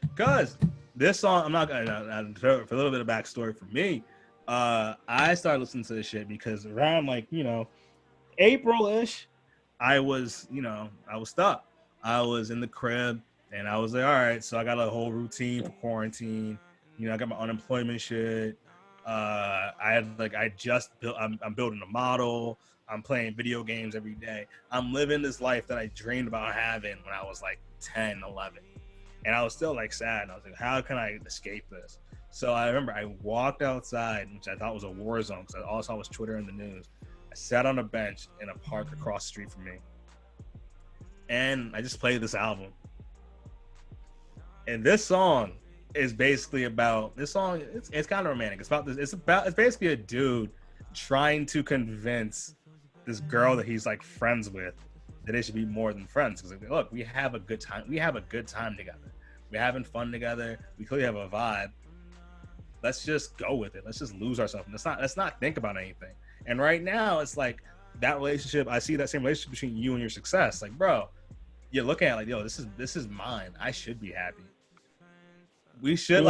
Because this song, I'm not gonna for a little bit of backstory for me. I started listening to this shit because around like, April-ish, I was stuck. I was in the crib and I was like, all right, so I got a whole routine for quarantine. I got my unemployment shit. I'm building a model. I'm playing video games every day. I'm living this life that I dreamed about having when I was like 10, 11. And I was still like sad. And I was like, how can I escape this? So I remember I walked outside, which I thought was a war zone because all I saw was Twitter and the news. I sat on a bench in a park across the street from me. And I just played this album. And this song is basically about, it's kind of romantic. It's basically a dude trying to convince this girl that he's like friends with that they should be more than friends. Because like, look, we have a good time. We have a good time together. We're having fun together. We clearly have a vibe. Let's just go with it. Let's just lose ourselves. Let's not think about anything. And right now, it's like that relationship. I see that same relationship between you and your success. Like, bro, you're looking at it like, yo, this is mine. I should be happy. We should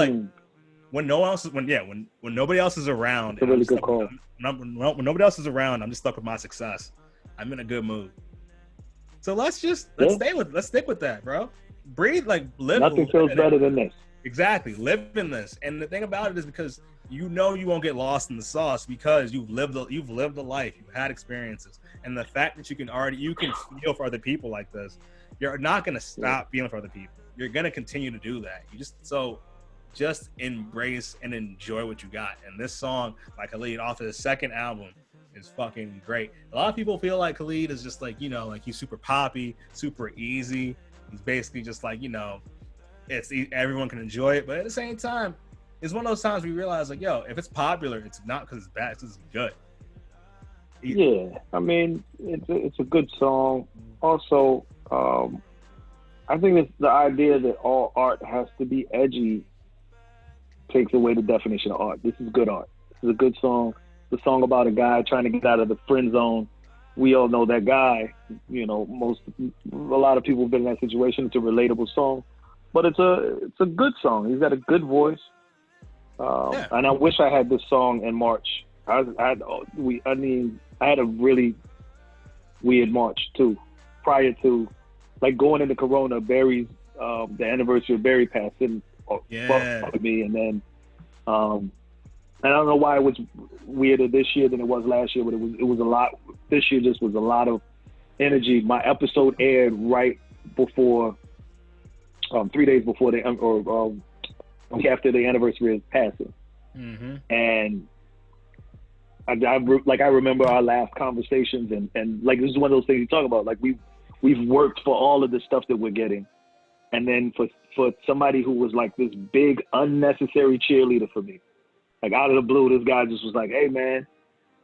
when nobody else is around. That's a really good call. When nobody else is around, I'm just stuck with my success. I'm in a good mood. So let's stick with that, bro. Breathe, like live. Nothing feels better than this. Exactly, live in this. And the thing about it is because you won't get lost in the sauce because you've lived a life, you've had experiences, and the fact that you can feel for other people like this, you're not gonna stop feeling for other people. You're gonna continue to do that. Just embrace and enjoy what you got. And this song by Khalid off of his second album is fucking great. A lot of people feel like Khalid is just like, like he's super poppy, super easy. He's basically just like, everyone can enjoy it. But at the same time, it's one of those times we realize like, yo, if it's popular, it's not because it's bad, it's because it's good. Yeah, I mean, it's a good song. Also, I think it's the idea that all art has to be edgy takes away the definition of art. This is good art. This is a good song. It's a song about a guy trying to get out of the friend zone. We all know that guy. A lot of people have been in that situation. It's a relatable song, but it's a good song. He's got a good voice, and I wish I had this song in March. I had a really weird March too, prior to like going into Corona. Barry's the anniversary of Barry passing fucked me, and then and I don't know why it was weirder this year than it was last year, but it was a lot. This year just was a lot of energy. My episode aired right before, 3 days before after the anniversary of his passing, and I remember our last conversations, and like this is one of those things you talk about. Like we've worked for all of the stuff that we're getting, and then for somebody who was like this big unnecessary cheerleader for me, like out of the blue, this guy just was like, "Hey man,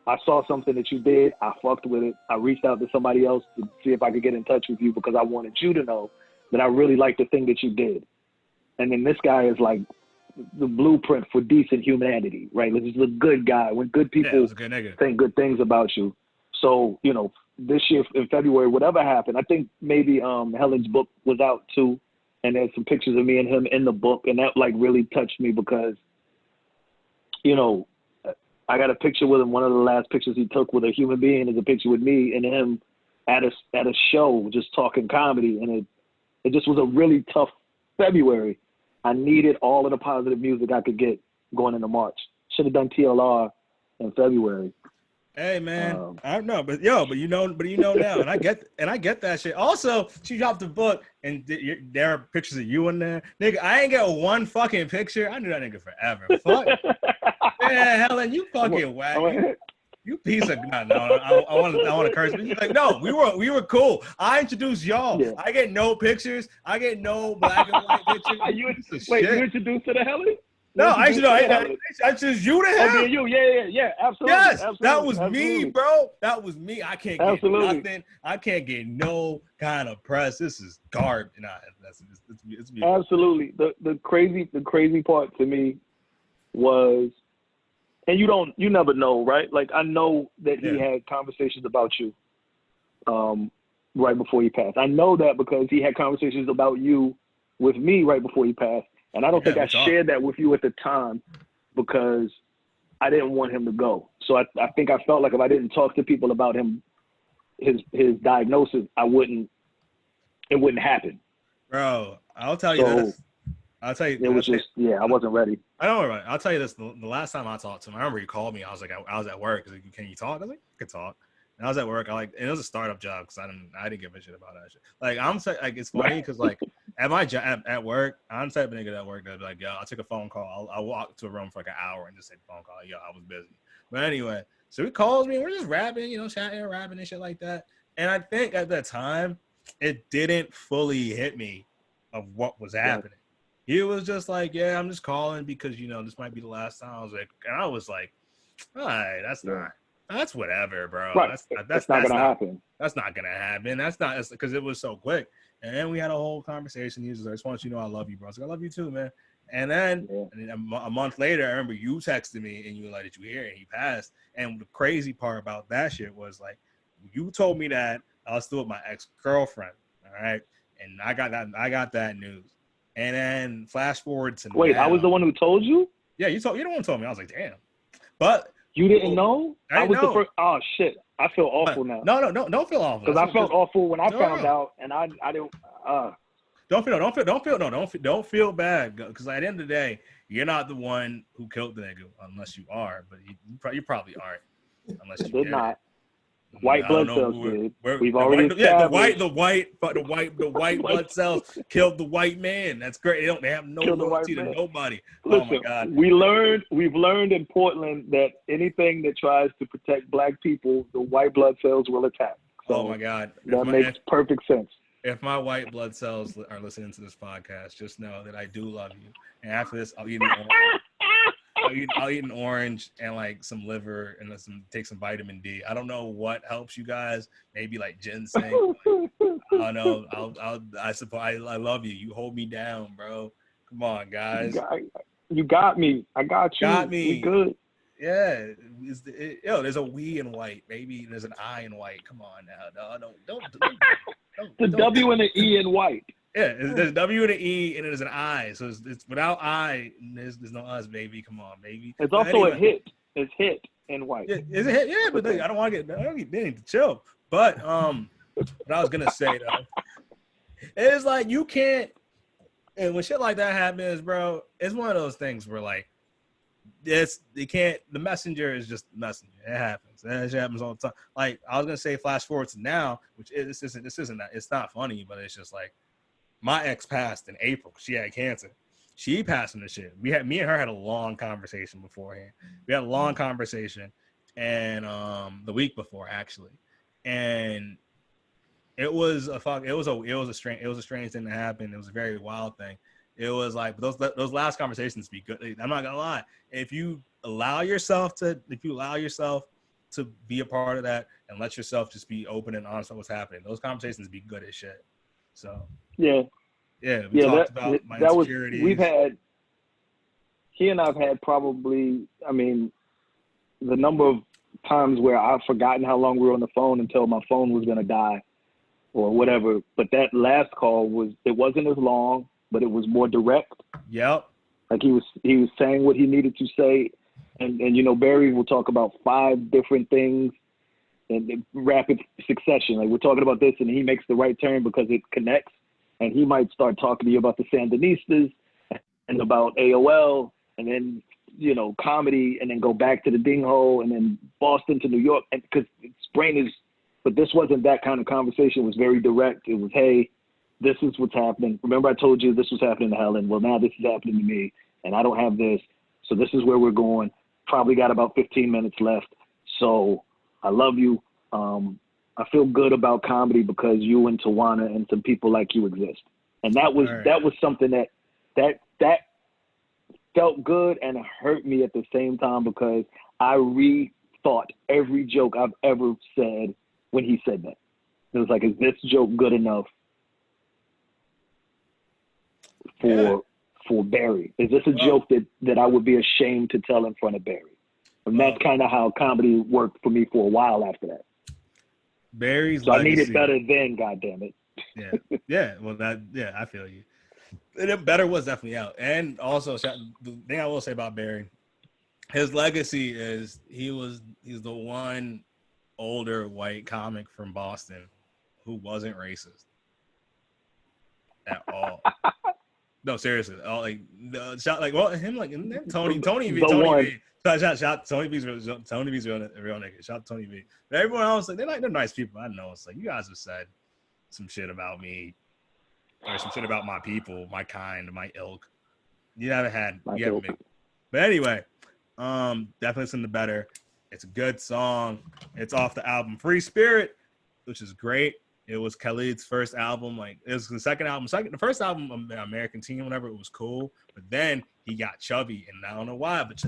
I saw something that you did. I fucked with it. I reached out to somebody else to see if I could get in touch with you because I wanted you to know that I really liked the thing that you did." And then this guy is like the blueprint for decent humanity, right? This is a good guy. When good people think good things about you. So, this year in February, whatever happened, I think maybe Helen's book was out too. And there's some pictures of me and him in the book. And that like really touched me because, I got a picture with him. One of the last pictures he took with a human being is a picture with me and him at a show, just talking comedy. And it just was a really tough February. I needed all of the positive music I could get going into March. Should have done TLR in February. Hey man, I don't know, but you know now, and I get that shit. Also, she dropped the book, and there are pictures of you in there, nigga. I ain't got one fucking picture. I knew that nigga forever. Fuck, man, Helen, you fucking whack. You piece of no. I want to curse, but he's like, no, we were cool. I introduced y'all. Yeah. I get no pictures. I get no black and white pictures. You introduced to the Helen? No, Didn't you I do should know. say Helen? I just you to him. Oh, being you. Yeah. Absolutely. Yes, Absolutely. that was Absolutely. me, bro. That was me. I can't get Absolutely. nothing. I can't get no kind of press. This is garbage. Nah, it's me. Absolutely. The crazy part to me was, and you never know, right? Like, I know that he had conversations about you right before he passed. I know that because he had conversations about you with me right before he passed. And I don't think I shared that with you at the time because I didn't want him to go. So I think I felt like if I didn't talk to people about his diagnosis, it wouldn't happen. Bro, I'll tell you this. I'll tell you. It was just, I wasn't ready. I don't worry. I'll tell you this. The last time I talked to him, I remember he called me. I was at work. He's like, can you talk? I was like, I can talk. And I was at work. And it was a startup job because I didn't give a shit about that shit. Like, it's funny because like at my job at work, I'm the type of nigga at work that'd be like, yo, I'll take a phone call. I'll walk to a room for like an hour and just take a phone call. Yo, I was busy. But anyway, so he calls me. We're just rapping, chatting, rapping and shit like that. And I think at that time, it didn't fully hit me of what was happening. He was just like, yeah, I'm just calling because, this might be the last time. I was like, all right, that's whatever, bro. Right. That's not going to happen. That's not going to happen. That's not, because it was so quick. And then we had a whole conversation. He was just like, I just want you to know I love you, bro. I was like, I love you too, man. And then, a month later, I remember you texted me and you were like, did you hear it? And he passed. And the crazy part about that shit was like, you told me that I was still with my ex-girlfriend, all right? And I got that news. And then flash forward to wait, now. I was the one who told you? Yeah, you're the one who told me. I was like, damn. But you didn't know? I was the first. Oh shit! I feel awful now. No, don't feel awful. Because I felt awful when I found out, and I didn't. Don't feel bad. Because at the end of the day, you're not the one who killed the nigga, unless you are. But you probably aren't, unless you did not. White blood cells did. We've already the white blood cells killed the white man. That's great. They have no loyalty to nobody. Listen, oh my God. We've learned in Portland that anything that tries to protect black people, the white blood cells will attack. So oh my God. That makes perfect sense. If my white blood cells are listening to this podcast, just know that I do love you. And after this, I'll eat an orange and like some liver and take some vitamin D. I don't know what helps you guys. Maybe like ginseng. I know. I suppose I love you. You hold me down, bro. Come on, guys. You got me. I got you. Got me. We good. Yeah. There's a we in white, baby. There's an I in white. Come on now. No, don't. The W and the E in white. Yeah, there's a W and an E and there's an I. So it's without I, there's no us, baby. Come on, baby. It's also a hit. It's hit in white. Yeah, it's a hit. Yeah, but I don't get they need to chill. But what I was gonna say though, it's like you can't. And when shit like that happens, bro, it's one of those things where like the messenger is just messenger. It happens. That shit happens all the time. Like I was gonna say, flash forward to now, which this isn't that. It's not funny, but it's just like. My ex passed in April. She had cancer. She passed from the shit. Me and her had a long conversation beforehand. We had a long conversation, and the week before actually, and it was a strange thing to happen. It was a very wild thing. It was like those last conversations be good. I'm not gonna lie. If you allow yourself to be a part of that and let yourself just be open and honest about what's happening, those conversations be good as shit. So we talked about my insecurities. He and I've had probably, the number of times where I've forgotten how long we were on the phone until my phone was gonna die or whatever. But that last call wasn't as long, but it was more direct. Yep. Like he was saying what he needed to say, and Barry will talk about 5 different things in rapid succession. Like we're talking about this, and he makes the right turn because it connects, and he might start talking to you about the Sandinistas and about AOL, and then comedy, and then go back to the ding hole, and then Boston to New York, and because its brain is. But this wasn't that kind of conversation. It was very direct. It was, hey, this is what's happening. Remember I told you this was happening to Helen? Well, now this is happening to me, and I don't have this. So this is where we're going. Probably got about 15 minutes left. So I love you. I feel good about comedy because you and Tawanda and some people like you exist. And that was something that felt good and hurt me at the same time because I rethought every joke I've ever said when he said that. It was like, is this joke good enough for Barry? Is this a joke that I would be ashamed to tell in front of Barry? And that's kind of how comedy worked for me for a while after that. Barry's so legacy. I needed better then, goddammit. Yeah. Well, I feel you. And better was definitely out. And also, the thing I will say about Barry, his legacy is he's the one older white comic from Boston who wasn't racist at all. No, seriously. All him and Tony V. Shout Tony V's real nigga. Shout Tony V. But everyone else, like, they're nice people. I know. It's like, you guys have said some shit about me or some shit about my people, my kind, my ilk. You haven't made. But anyway, definitely listen to Better. It's a good song. It's off the album Free Spirit, which is great. It was Khalid's first album. Like, it was the second album. The first album, American Teen, whatever, it was cool. But then he got chubby, and I don't know why. But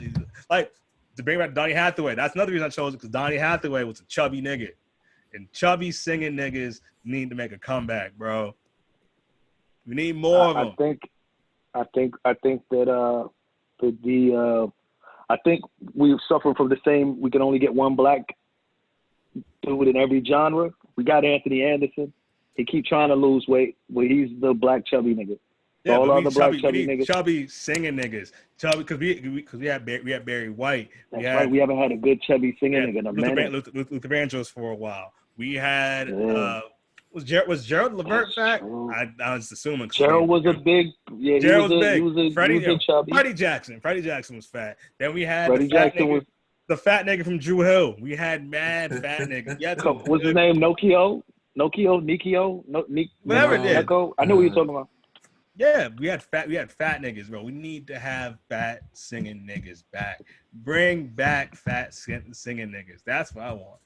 like, to bring back Donny Hathaway, that's another reason I chose it, because Donny Hathaway was a chubby nigga, and chubby singing niggas need to make a comeback, bro. We need more of them. I think that I think we suffer from the same. We can only get one black dude in every genre. We got Anthony Anderson. He keep trying to lose weight, but he's the black chubby nigga. Yeah, all other black chubby niggas. Chubby singing niggas. Chubby, because we had Barry White. That's right. We haven't had a good chubby singing nigga in a minute. Luther Vandross for a while. We had was Gerald Levert fat? I was assuming. Gerald was a big. Yeah, Gerald was big. He was a chubby. Freddie Jackson was fat. Then we had the fat nigga from Drew Hill. We had mad fat niggas. What's his name? Nikio? Whatever it is. I know what you're talking about. Yeah, we had fat niggas, bro. We need to have fat singing niggas back. Bring back fat singing niggas. That's what I want.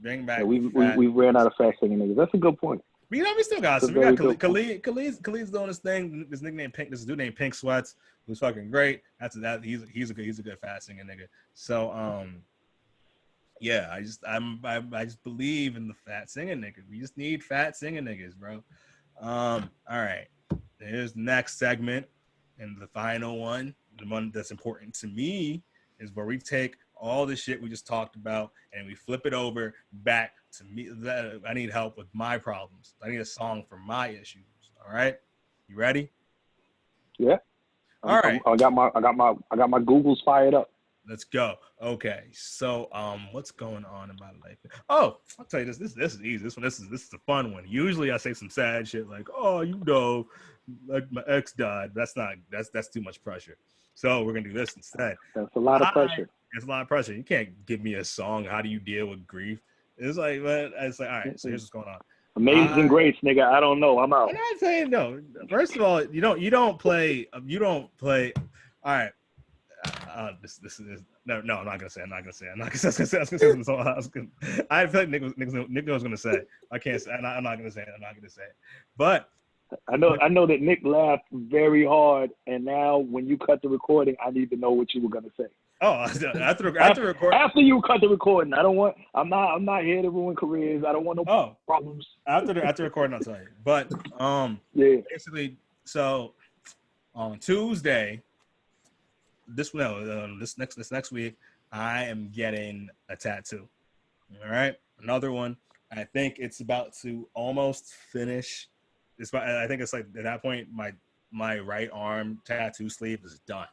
Bring back. Yeah, we ran out of fat singing niggas. That's a good point. We still got some. We got Khalid's doing this thing. This nickname Pink. This dude named Pink Sweats, who's fucking great. He's a good fat singing nigga. So yeah, I just believe in the fat singing niggas. We just need fat singing niggas, bro. All right. Here's the next segment, and the final one, the one that's important to me, is where we take all the shit we just talked about and we flip it over back to me. I need help with my problems. I need a song for my issues. All right, you ready? Yeah. All right. I got my Googles fired up. Let's go. Okay, so what's going on in my life? Oh, I'll tell you this. This is easy. This is a fun one. Usually I say some sad shit like, oh, like my ex died. That's too much pressure. So we're gonna do this instead. That's a lot of pressure. It's a lot of pressure. You can't give me a song. How do you deal with grief? It's like, all right. So here's what's going on. Amazing Grace, nigga. I don't know. I'm out. I'm not saying no. First of all, you don't play. All right. This is no. I'm not gonna say. I feel like Nick was gonna say. I can't say. I'm not gonna say it. But I know that Nick laughed very hard, and now when you cut the recording, I need to know what you were gonna say. Oh, after you cut the recording, I'm not here to ruin careers. I don't want no problems. After recording, I'll tell you. But basically, so on Tuesday. This next week, I am getting a tattoo. All right, another one. I think it's about to almost finish. I think it's like at that point, my right arm tattoo sleeve is done.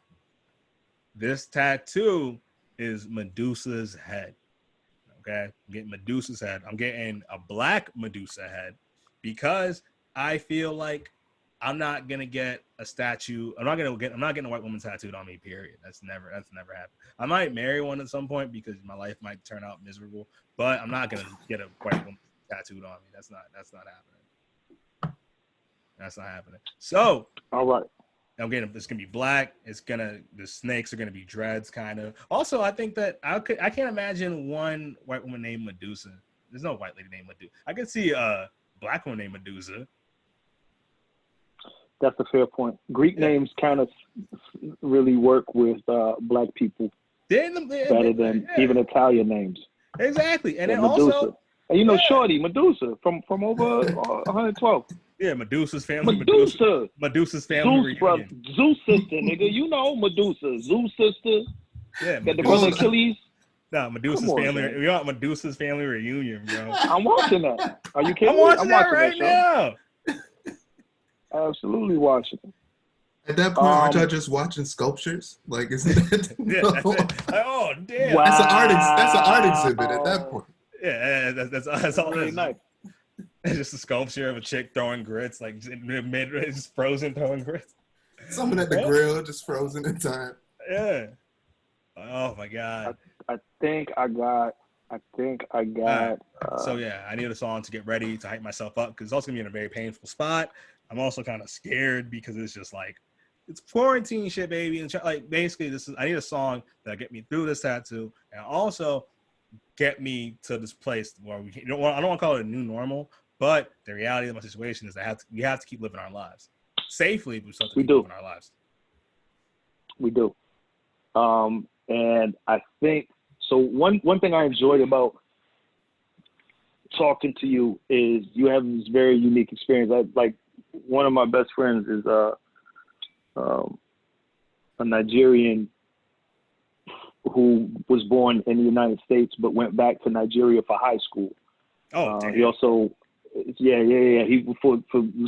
This tattoo is Medusa's head. Okay, I'm getting Medusa's head. I'm getting a black Medusa head because I feel like I'm not gonna get a statue. I'm not getting a white woman tattooed on me. Period. That's never happened. I might marry one at some point because my life might turn out miserable. But I'm not gonna get a white woman tattooed on me. That's not happening. That's not happening. So all right. It's gonna be black. The snakes are gonna be dreads, kind of. Also, I think that I can't imagine one white woman named Medusa. There's no white lady named Medusa. I could see a black woman named Medusa. That's a fair point. Greek names kind of really work with black people better than even Italian names. Exactly, and then Medusa. also, and you know, Shorty Medusa from over 112. Yeah, Medusa's family. Medusa's family Zeus brother, reunion. Zeus sister, nigga. You know Medusa, Zeus sister. Yeah, got the brother Achilles. No, Medusa's family. Man. We want Medusa's family reunion, bro. I'm watching that. Are you kidding I'm watching that right now. Absolutely watching it. At that point, aren't y'all just watching sculptures? Like, isn't that? That's it. Oh, damn. Wow. That's an art exhibit at that point. Yeah, that's all. Really nice. It's just a sculpture of a chick throwing grits, like mid, just frozen throwing grits. Someone at the grill, just frozen in time. Yeah. Oh my god. I think I got. So yeah, I need a song to get ready to hype myself up because it's also gonna be in a very painful spot. I'm also kind of scared because it's just like it's quarantine shit, baby. And like basically, I need a song that'll get me through this tattoo and also get me to this place where I don't want to call it a new normal, but the reality of my situation is we have to keep living our lives safely. But we do living our lives. We do. And I think so. One thing I enjoyed about talking to you is you have this very unique experience. Like one of my best friends is a Nigerian who was born in the United States but went back to Nigeria for high school. Oh, damn. He also, He for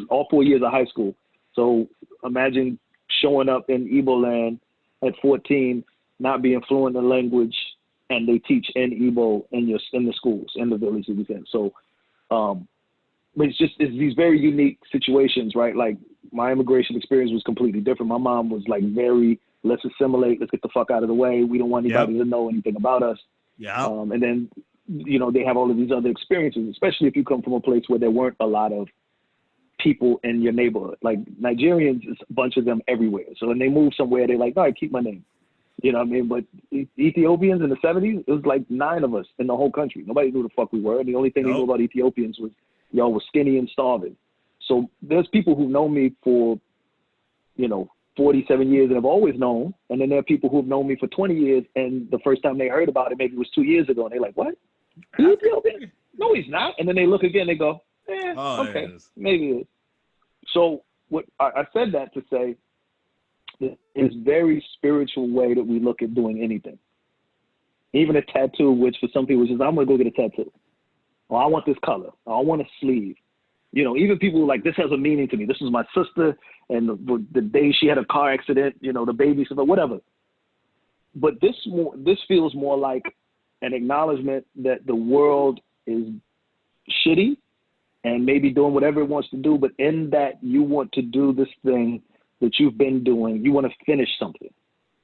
all 4 years of high school. So imagine showing up in Igbo land at 14, not being fluent in the language, and they teach in Igbo in the schools in the villages. So, but it's these very unique situations, right? Like my immigration experience was completely different. My mom was like very, let's assimilate, let's get the fuck out of the way. We don't want anybody to know anything about us. Yeah. And then, you know, they have all of these other experiences, especially if you come from a place where there weren't a lot of people in your neighborhood. Like Nigerians, there's a bunch of them everywhere. So when they move somewhere, they're like, all right, keep my name. You know what I mean? But Ethiopians in the 70s, it was like 9 of us in the whole country. Nobody knew the fuck we were. And the only thing they knew about Ethiopians was y'all were skinny and starving. So there's people who know me for, 47 years and have always known. And then there are people who have known me for 20 years. And the first time they heard about it, maybe it was 2 years ago. And they're like, what? He's Ethiopian? No, he's not. And then they look again, they go, okay, maybe it is. So what I said that to say, is very spiritual way that we look at doing anything. Even a tattoo, which for some people is just, I'm going to go get a tattoo. Or I want this color. Or I want a sleeve. Even people like, this has a meaning to me. This is my sister, and the day she had a car accident, the baby, whatever. But this feels more like an acknowledgement that the world is shitty and maybe doing whatever it wants to do, but in that you want to do this thing that you've been doing, you want to finish something,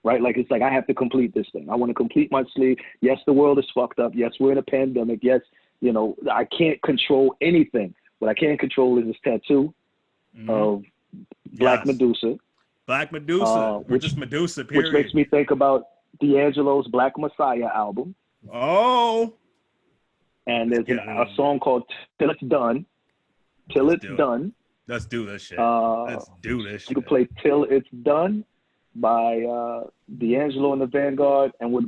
right? Like, it's like, I have to complete this thing. I want to complete my sleeve. Yes, the world is fucked up. Yes, we're in a pandemic. Yes, I can't control anything. What I can control is this tattoo of Black Medusa. Black Medusa, or just Medusa, period. Which makes me think about D'Angelo's Black Messiah album. Oh. And there's a song called Till It's Done. Till It's Done. Let's do this shit. Let's do this shit. You can play Till It's Done by D'Angelo and the Vanguard. And what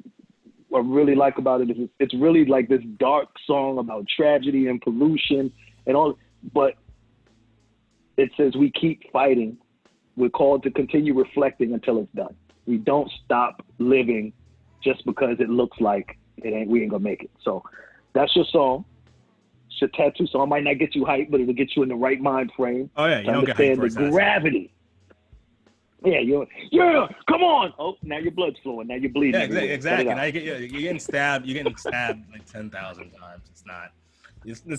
I really like about it is it's really like this dark song about tragedy and pollution and all. But it says we keep fighting. We're called to continue reflecting until it's done. We don't stop living just because it looks like we ain't gonna make it. So that's your song. It's your tattoo song. It might not get you hyped, but it'll get you in the right mind frame. Oh yeah, you don't get hyped for the gravity. Yeah, come on. Oh, now your blood's flowing. Now you're bleeding. Yeah, exactly. Now you're getting stabbed. You're getting stabbed like 10,000 times. It's not.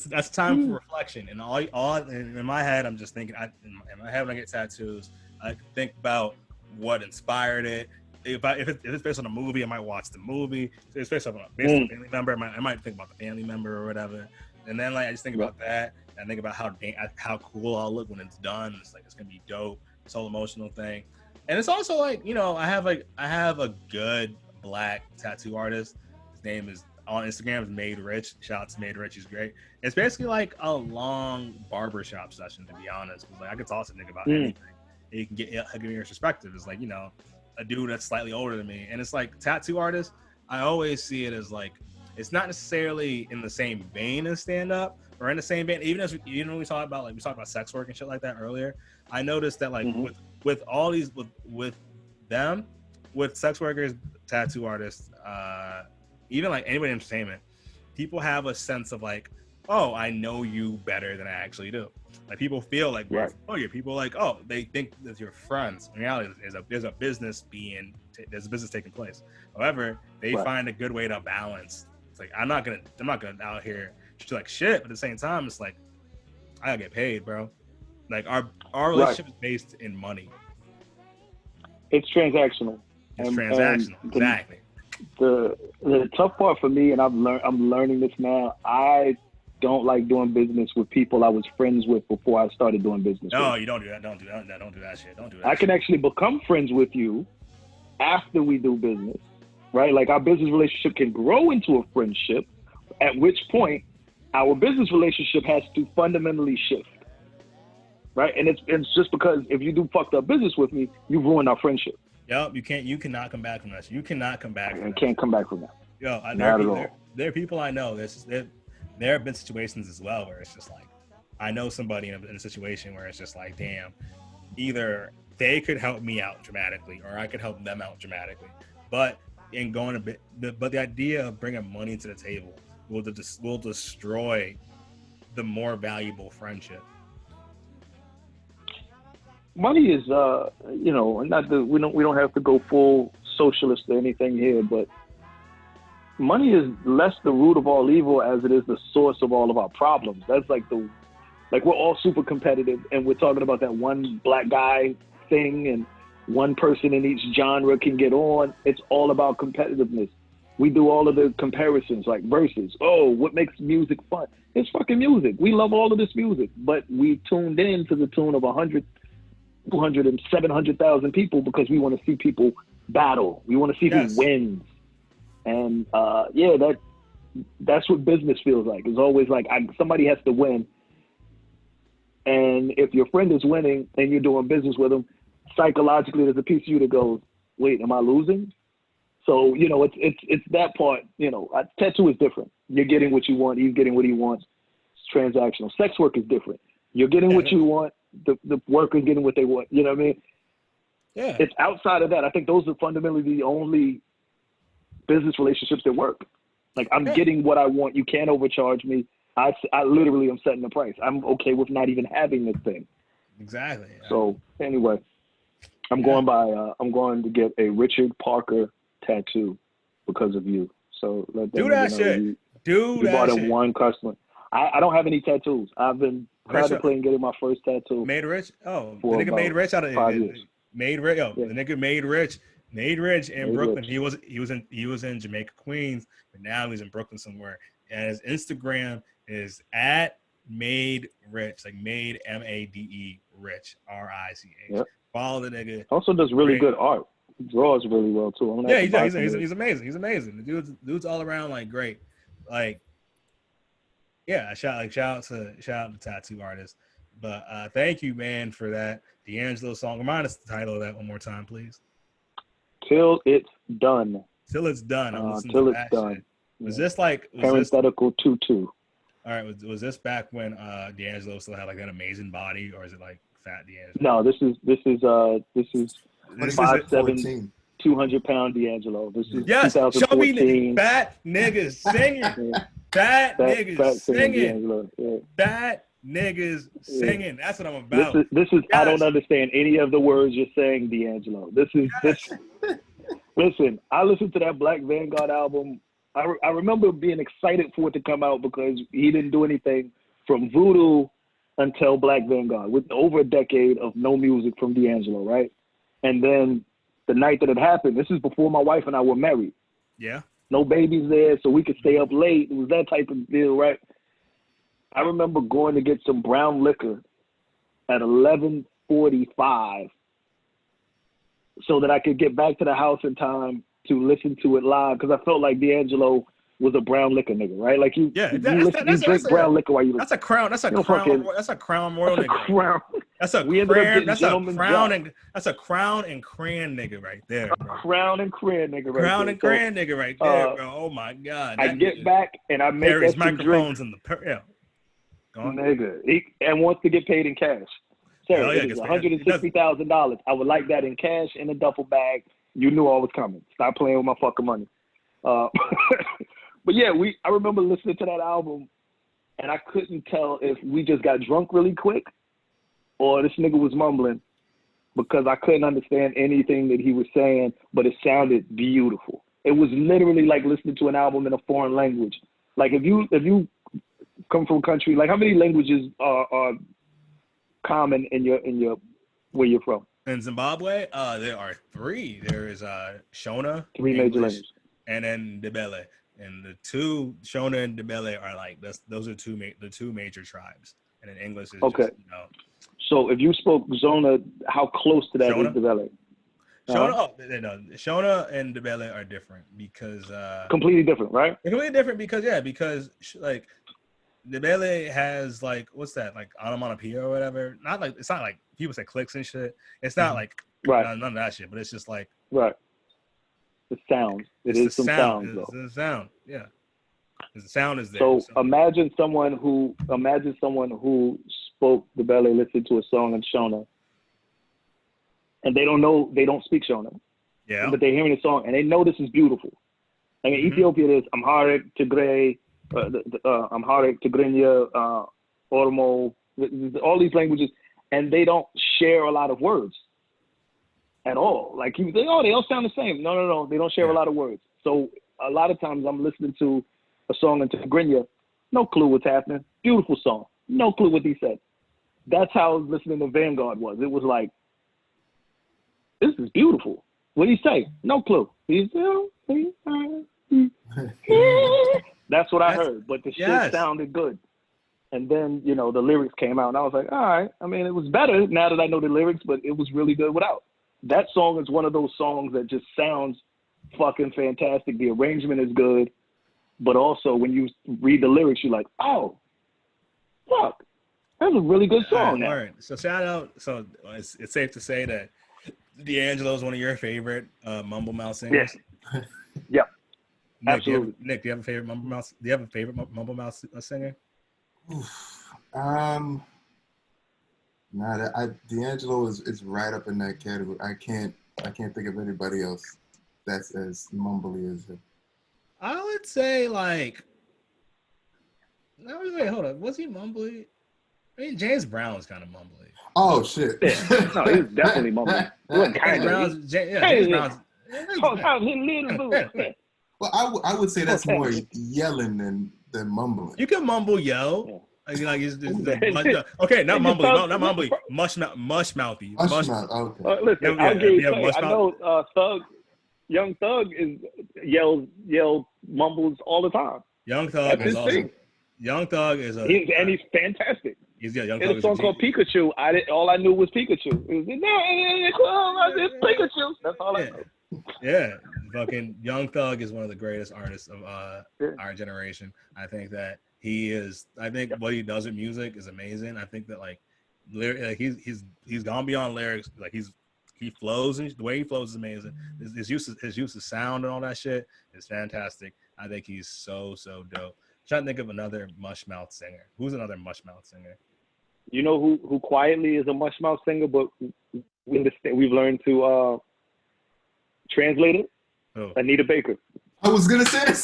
That's time for reflection. And all in my head, I'm just thinking. In my head, when I get tattoos, I think about what inspired it. If it's based on a movie, I might watch the movie. If it's based on a family member, I might think about the family member or whatever. And then I just think about that. And I think about how cool I'll look when it's done. It's it's gonna be dope. This whole emotional thing. And it's also I have a good Black tattoo artist. His name is on Instagram is Made Rich. Shout out to Made Rich, he's great. It's basically like a long barbershop session, to be honest. I could talk to a nigga about anything. it can give me perspective. It's like, you know, a dude that's slightly older than me, and it's like tattoo artists. I always see it as like it's not necessarily in the same vein as stand up or in the same vein. Even when we talk about sex work and shit like that earlier, I noticed that like with all these with them, with sex workers, tattoo artists, even like anybody in entertainment, people have a sense of like, oh, I know you better than I actually do. Like people feel like we're familiar. People like, oh, they think that you're friends. In reality, there's a business taking place. However, they find a good way to balance. It's like I'm not gonna out here just like shit, but at the same time, it's like I gotta get paid, bro. Like our relationship is based in money. It's transactional. It's transactional, exactly. The tough part for me, and I'm learning this now. I don't like doing business with people I was friends with before I started doing business. No, you don't do that. Don't do that. Don't do that shit. Don't do that. I can actually become friends with you after we do business, right? Like our business relationship can grow into a friendship, at which point our business relationship has to fundamentally shift, right? And it's just because if you do fucked up business with me, you ruin our friendship. Yep, you cannot come back from that. You cannot come back. I can't come back from that. Yo, there are people I know. There have been situations as well where it's just like, I know somebody in a situation where it's just like, damn, either they could help me out dramatically or I could help them out dramatically. But the idea of bringing money to the table will destroy the more valuable friendship. Money is, we don't have to go full socialist or anything here, but money is less the root of all evil as it is the source of all of our problems. That's like we're all super competitive, and we're talking about that one black guy thing, and one person in each genre can get on. It's all about competitiveness. We do all of the comparisons, like verses. Oh, what makes music fun? It's fucking music. We love all of this music, but we tuned in to the tune of 100, 200, and 700,000 people because we want to see people battle. We want to see who wins. And that's what business feels like. It's always like somebody has to win. And if your friend is winning and you're doing business with them, psychologically there's a piece of you that goes, wait, am I losing? So, it's that part, tattoo is different. You're getting what you want. He's getting what he wants. It's transactional. Sex work is different. You're getting what you want. The worker's getting what they want. You know what I mean? Yeah. It's outside of that. I think those are fundamentally the only business relationships that work. Like I'm getting what I want. You can't overcharge me. I literally am setting the price. I'm okay with not even having this thing. Exactly. Yeah. So anyway, I'm going to get a Richard Parker tattoo because of you. So do that shit. You brought in one customer. I don't have any tattoos. I've been contemplating getting my first tattoo. Made rich? Oh, the nigga made rich out of 5 years. Made rich. The nigga made rich. Made rich in Brooklyn. Rich. He was in Jamaica, Queens, but now he's in Brooklyn somewhere. And his Instagram is @made rich, like made MADE rich RICH. Yep. Follow the nigga. Also does really good art. He draws really well too. Yeah, he's amazing. He's amazing. The dude's all around like great. Like, yeah, shout out to tattoo artists. But thank you, man, for that D'Angelo song. Remind us the title of that one more time, please. Till It's Done. Till It's Done. I'm listening till to it's that done. Shit. Was this like parenthetical 2-2? All right, was this back when D'Angelo still had like that amazing body, or is it like fat D'Angelo? No, this is 5'7", 200-pound D'Angelo. This is 2014. Show me fat niggas singing. Fat niggas singing. Fat niggas singing. That's what I'm about. This is. Yes. I don't understand any of the words you're saying, D'Angelo. This. Listen, I listened to that Black Vanguard album. I remember being excited for it to come out because he didn't do anything from Voodoo until Black Vanguard, with over a decade of no music from D'Angelo, right? And then the night that it happened, this is before my wife and I were married. Yeah. No babies there, so we could stay up late. It was that type of deal, right? I remember going to get some brown liquor at 11:45 so that I could get back to the house in time to listen to it live, because I felt like D'Angelo was a brown liquor nigga, right? Like you drink brown liquor while you listen. That's a crown. That's a crown royal nigga. Crown. That's a We ended up crown. getting That's gentleman's job. That's a crown and cran nigga right there, bro. Crown and cran nigga right there. Crown and cran nigga right there, bro. Oh my god. I get back and I make carries us some microphones drinks. in the Nigga, and wants to get paid in cash. Sir, it is $160,000. I would like that in cash in a duffel bag. You knew I was coming. Stop playing with my fucking money. But yeah, I remember listening to that album, and I couldn't tell if we just got drunk really quick or this nigga was mumbling, because I couldn't understand anything that he was saying, but it sounded beautiful. It was literally like listening to an album in a foreign language. Like if you come from a country, like how many languages are common in your where you're from? In Zimbabwe, there are 3. There is Shona, 3 major languages, and then Ndebele. And the 2, Shona and Ndebele, are like those are the 2 major tribes. And then English is okay. Just, So if you spoke Zona, how close to that Shona? is Ndebele? Shona and Ndebele are different because completely different, right? They're completely different because like Ndebele has like what's that, like onomatopoeia or whatever. Not like, it's not like people say clicks and shit. It's not like none of that shit, but it's just like the sound. It is some sound though. It's the sound, yeah. The sound is there. So imagine someone who spoke Ndebele, listened to a song in Shona, and they don't speak Shona. Yeah. But they're hearing the song and they know this is beautiful. Like in Ethiopia, there's Amharic, Tigray, Amharic, Tigrinya, Oromo, all these languages, and they don't share a lot of words at all. Like you think, they all sound the same. No, they don't share a lot of words. So a lot of times I'm listening to a song in Tigrinya, no clue what's happening. Beautiful song, no clue what he said. That's how listening to Vanguard was. It was like, this is beautiful. What did he say? No clue. That's what I heard, but the shit sounded good. And then, the lyrics came out, and I was like, all right. I mean, it was better now that I know the lyrics, but it was really good without. That song is one of those songs that just sounds fucking fantastic. The arrangement is good, but also when you read the lyrics, you're like, oh, fuck, that's a really good song. All right. So shout out. So it's safe to say that D'Angelo is one of your favorite mumble mouth singers. Yeah. Yep. Nick, absolutely. Nick, do you have a favorite mumble mouth? Do you have a favorite mumble mouth singer? D'Angelo is right up in that category. I can't think of anybody else that's as mumbly as him. I would say like. No, wait, hold up. Was he mumbly? I mean, James Brown was kind of mumbly. Oh shit! Yeah. No, he was definitely mumbly. James Brown's. Well, I would say that's more yelling than mumbling. You can mumble yell. Like okay, not mumbly, mush mouthy. Mush mouth. Okay. Listen, I'll give you I know Young Thug yells, mumbles all the time. Young Thug is awesome. Young Thug is and he's fantastic. Young Thug. There's a song called Pikachu. All I knew was Pikachu. It was Pikachu. That's all I know. Yeah, fucking Young Thug is one of the greatest artists of our generation. I think that he is. I think what he does with music is amazing. I think that he's gone beyond lyrics. Like he flows, and the way he flows is amazing. His use of sound and all that shit is fantastic. I think he's so dope. I'm trying to think of another mush mouth singer. Who's another mush mouth singer? You know who quietly is a mush mouth singer, but we've learned to translate it? Oh. Anita Baker. I was gonna say the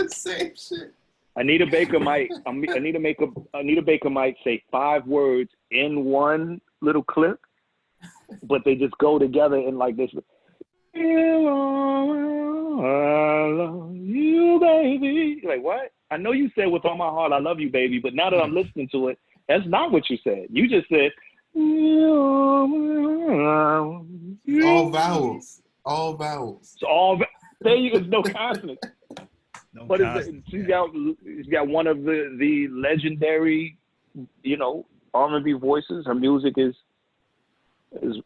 same shit. Anita Baker might say 5 words in one little clip, but they just go together in like this. I love you, baby. You're like, what? I know you said with all my heart, I love you, baby, but now that I'm listening to it, that's not what you said. You just said, all vowels. All vowels. So there you go. No consonants. But she's got one of the legendary, R&B voices. Her music is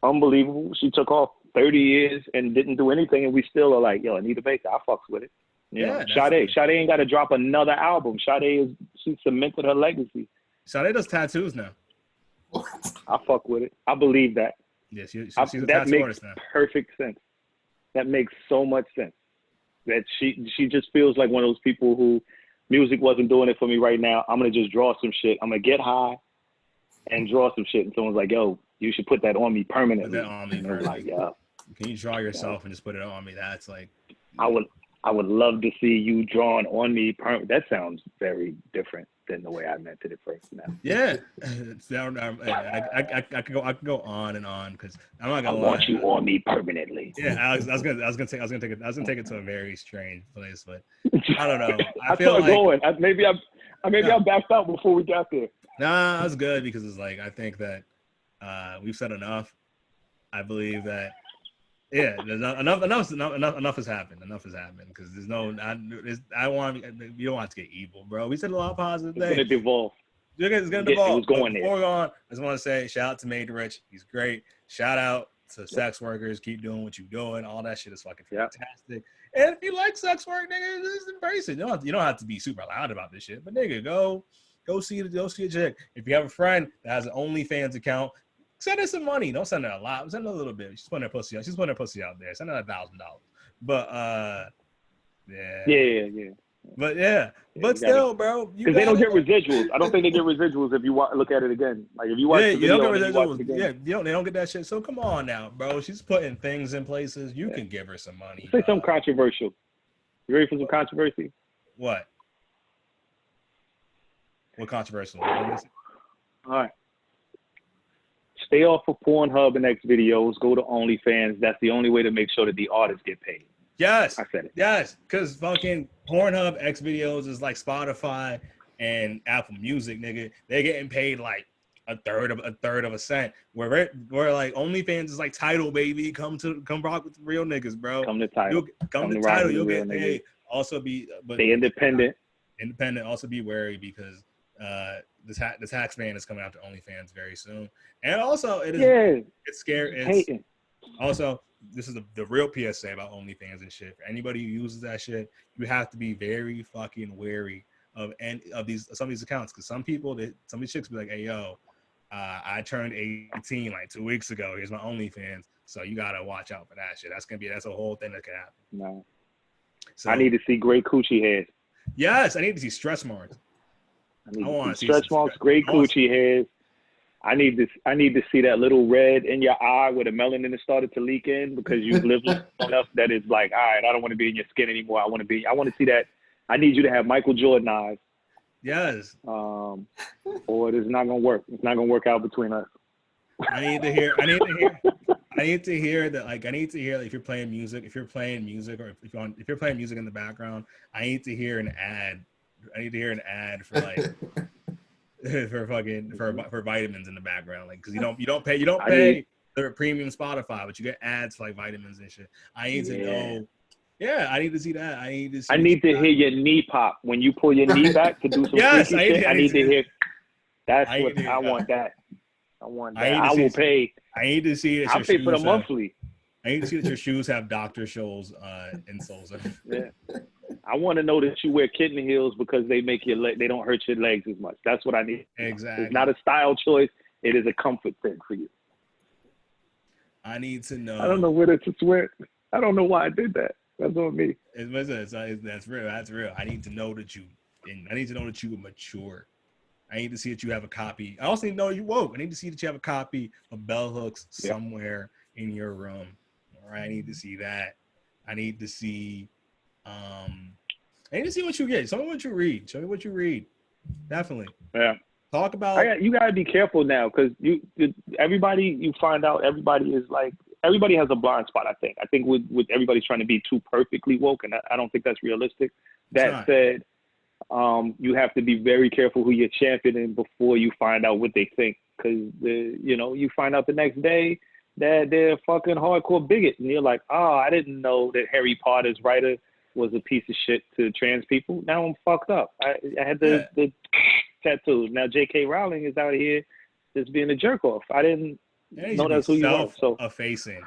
unbelievable. She took off 30 years and didn't do anything, and we still are like, yo, Anita Baker, I fucks with it. You know, Yeah, Sade ain't got to drop another album. She cemented her legacy. Sade does tattoos now. I fuck with it. I believe that. Yeah, she's a that tattoo makes artist now. perfect sense. That makes so much sense. That she just feels like one of those people who music wasn't doing it for me right now. I'm gonna just draw some shit. I'm gonna get high and draw some shit. And someone's like, "Yo, you should put that on me permanently." Put that on me and permanently. Like, yeah. Can you draw yourself and just put it on me? That's like, I would love to see you drawn on me. That sounds very different than the way I meant it at first. Now. yeah, I could go on and on because I'm not gonna I lie. want you on me permanently. Yeah, I was gonna take it to a very strange place, but I don't know. I feel started like going. Maybe I backed out before we got there. nah, that's good because it's like I think that we've said enough. I believe that enough has happened. Enough has happened because there's no. I want you don't have to get evil, bro. We said a lot of positive things. It's gonna devolve. It's gonna devolve. It was going there. Before we go on, I just want to say shout out to Made Rich. He's great. Shout out to sex workers. Keep doing what you're doing. All that shit is fucking fantastic. And if you like sex work, nigga, just embrace it. You don't have to be super loud about this shit, but nigga, go see a chick. If you have a friend that has an OnlyFans account, send her some money. Don't send her a lot. Send her a little bit. She's putting her pussy out. She's putting her pussy out there. Send her $1,000. But Yeah. But but still, bro, because they don't get residuals. I don't think they get residuals if you look at it again. Like if you watch the video, you don't get residuals. They don't get that shit. So come on now, bro. She's putting things in places. You can give her some money. Say something controversial. You ready for some controversy? What controversial? All right. Stay off of Pornhub and X videos. Go to OnlyFans. That's the only way to make sure that the artists get paid. Yes, I said it. Yes, because fucking Pornhub, X videos is like Spotify and Apple Music, nigga. They're getting paid like a third of a cent. Where like OnlyFans is like Tidal, baby. Come rock with the real niggas, bro. Come to Tidal. Come to Tidal. You'll get paid. Also but stay independent. Independent. Also be wary because the tax ban is coming out to OnlyFans very soon. And also it's scary. Also, this is the real PSA about OnlyFans and shit. For anybody who uses that shit, you have to be very fucking wary of some of these accounts because some of these chicks be like, "Hey yo, I turned 18 like 2 weeks ago. Here's my OnlyFans." So you gotta watch out for that shit. That's a whole thing that could happen. No. So, I need to see great coochie hairs. Yes, I need to see stretch marks. I want to see stretch marks, great coochie hairs. I need to see that little red in your eye where the melanin has started to leak in because you've lived long enough that it's like, all right, I don't want to be in your skin anymore. I want to see that. I need you to have Michael Jordan eyes. Yes. Or it is not gonna work. It's not gonna work out between us. I need to hear that. Like, I need to hear like, if you're playing music, or if you're playing music in the background, I need to hear an ad. I need to hear an ad for like. for vitamins in the background, like because you don't pay the premium Spotify, but you get ads for like vitamins and shit. I need to know. Yeah, I need to see that. I need to hear your knee pop when you pull your knee back to do some freaky shit. I need to hear. That's what I want. That I want. That I will pay. I need to see that. I'll pay for the monthly. I need to see that your shoes have Dr. Scholl's insoles. Yeah. I want to know that you wear kitten heels because they make they don't hurt your legs as much. That's what I need. Exactly. It's not a style choice. It is a comfort thing for you. I need to know. I don't know whether to swear. I don't know why I did that. That's on me. That's real. That's real. I need to know that you are mature. I need to see that you have a copy. I also need to know you woke. I need to see that you have a copy of Bell Hooks somewhere in your room. All right. I need to see that. I need to see. I need to see what you get. Show me what you read. Show me what you read. Definitely. Yeah. Talk about. You gotta be careful now because everybody you find out everybody has a blind spot. I think with everybody's trying to be too perfectly woke, and I don't think that's realistic. That said, you have to be very careful who you're championing before you find out what they think, because you find out the next day that they're fucking hardcore bigot, and you're like, I didn't know that Harry Potter's writer was a piece of shit to trans people. Now I'm fucked up. I had the tattoos. Now J.K. Rowling is out here just being a jerk off. I didn't know that's who you are. So effacing.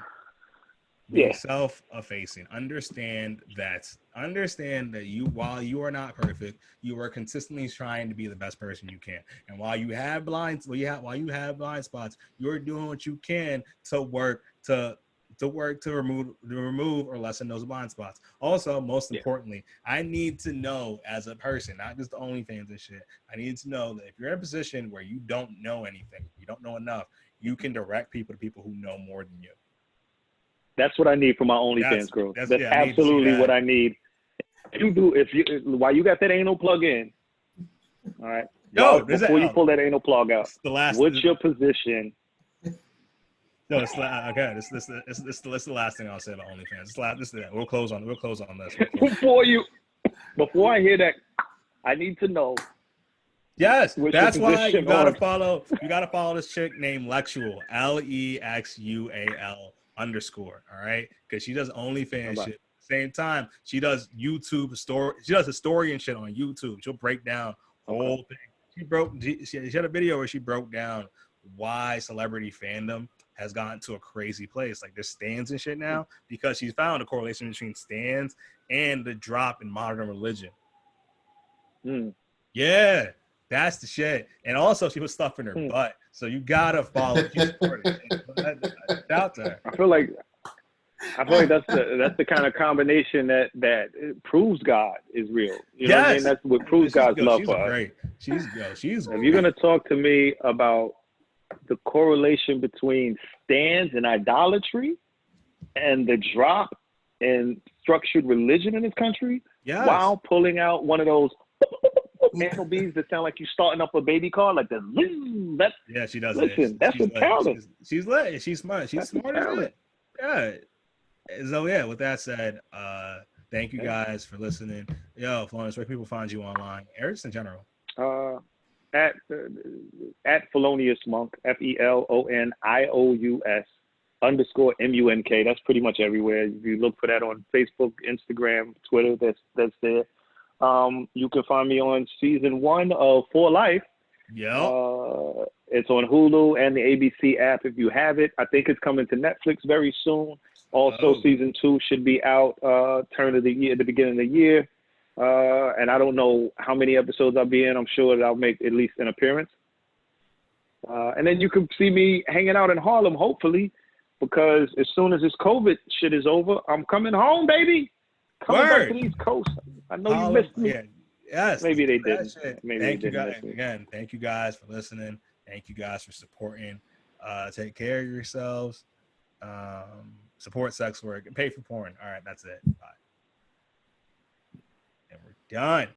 Be Yeah. self-effacing. Understand that you, while you are not perfect, you are consistently trying to be the best person you can. And while you have while you have blind spots, you're doing what you can to remove or lessen those blind spots. Also, most Yeah. importantly, I need to know as a person, not just the OnlyFans and shit. I need to know that if you're in a position where you don't know anything, you don't know enough, you can direct people to people who know more than you. That's what I need for my OnlyFans growth. That's yeah, I need to see absolutely that. what I need. While you got that anal plug in, all right. Before you pull that anal plug out, what's your position? No, it's okay. This the last thing I'll say about OnlyFans. We'll close on this. Before I hear that, I need to know. Yes, that's why you gotta follow. You gotta follow this chick named Lexual, LEXUAL _. All right, because she does OnlyFans shit. At the same time, she does YouTube story. She does historian shit on YouTube. She'll break down whole thing. She had a video where she broke down why celebrity fandom has gotten to a crazy place. Like there's stands and shit now because she's found a correlation between stands and the drop in modern religion. Yeah. That's the shit. And also, she was stuffing her butt. So you gotta follow. She's out there. I feel like that's the kind of combination that proves God is real. You know what I mean? That's what proves God's love for us. Great. She's If you're gonna talk to me about the correlation between stands and idolatry and the drop in structured religion in this country, while pulling out one of those anal beads that sound like you starting up a baby car, like the yeah, she does. Listen, that's a talent. She's lit. She's smart. She's smart as it. Yeah. So yeah, with that said, thank you guys for listening. Yo, Felonius, where can people find you online, or just in general? At Felonius Munk, FELONIOUS _MUNK. That's pretty much everywhere. If you look for that on Facebook, Instagram, Twitter, that's there. You can find me on season 1 of For Life. Yeah. It's on Hulu and the ABC app if you have it. I think it's coming to Netflix very soon. Also, season 2 should be out turn of the year, at the beginning of the year. And I don't know how many episodes I'll be in. I'm sure that I'll make at least an appearance. And then you can see me hanging out in Harlem, hopefully, because as soon as this COVID shit is over, I'm coming home, baby. Coming back to the East Coast. I know you missed me. Yeah. Yes. Maybe they didn't. Thank you guys again. Thank you guys for listening. Thank you guys for supporting. Take care of yourselves. Support sex work and pay for porn. All right, that's it. Bye. And we're done.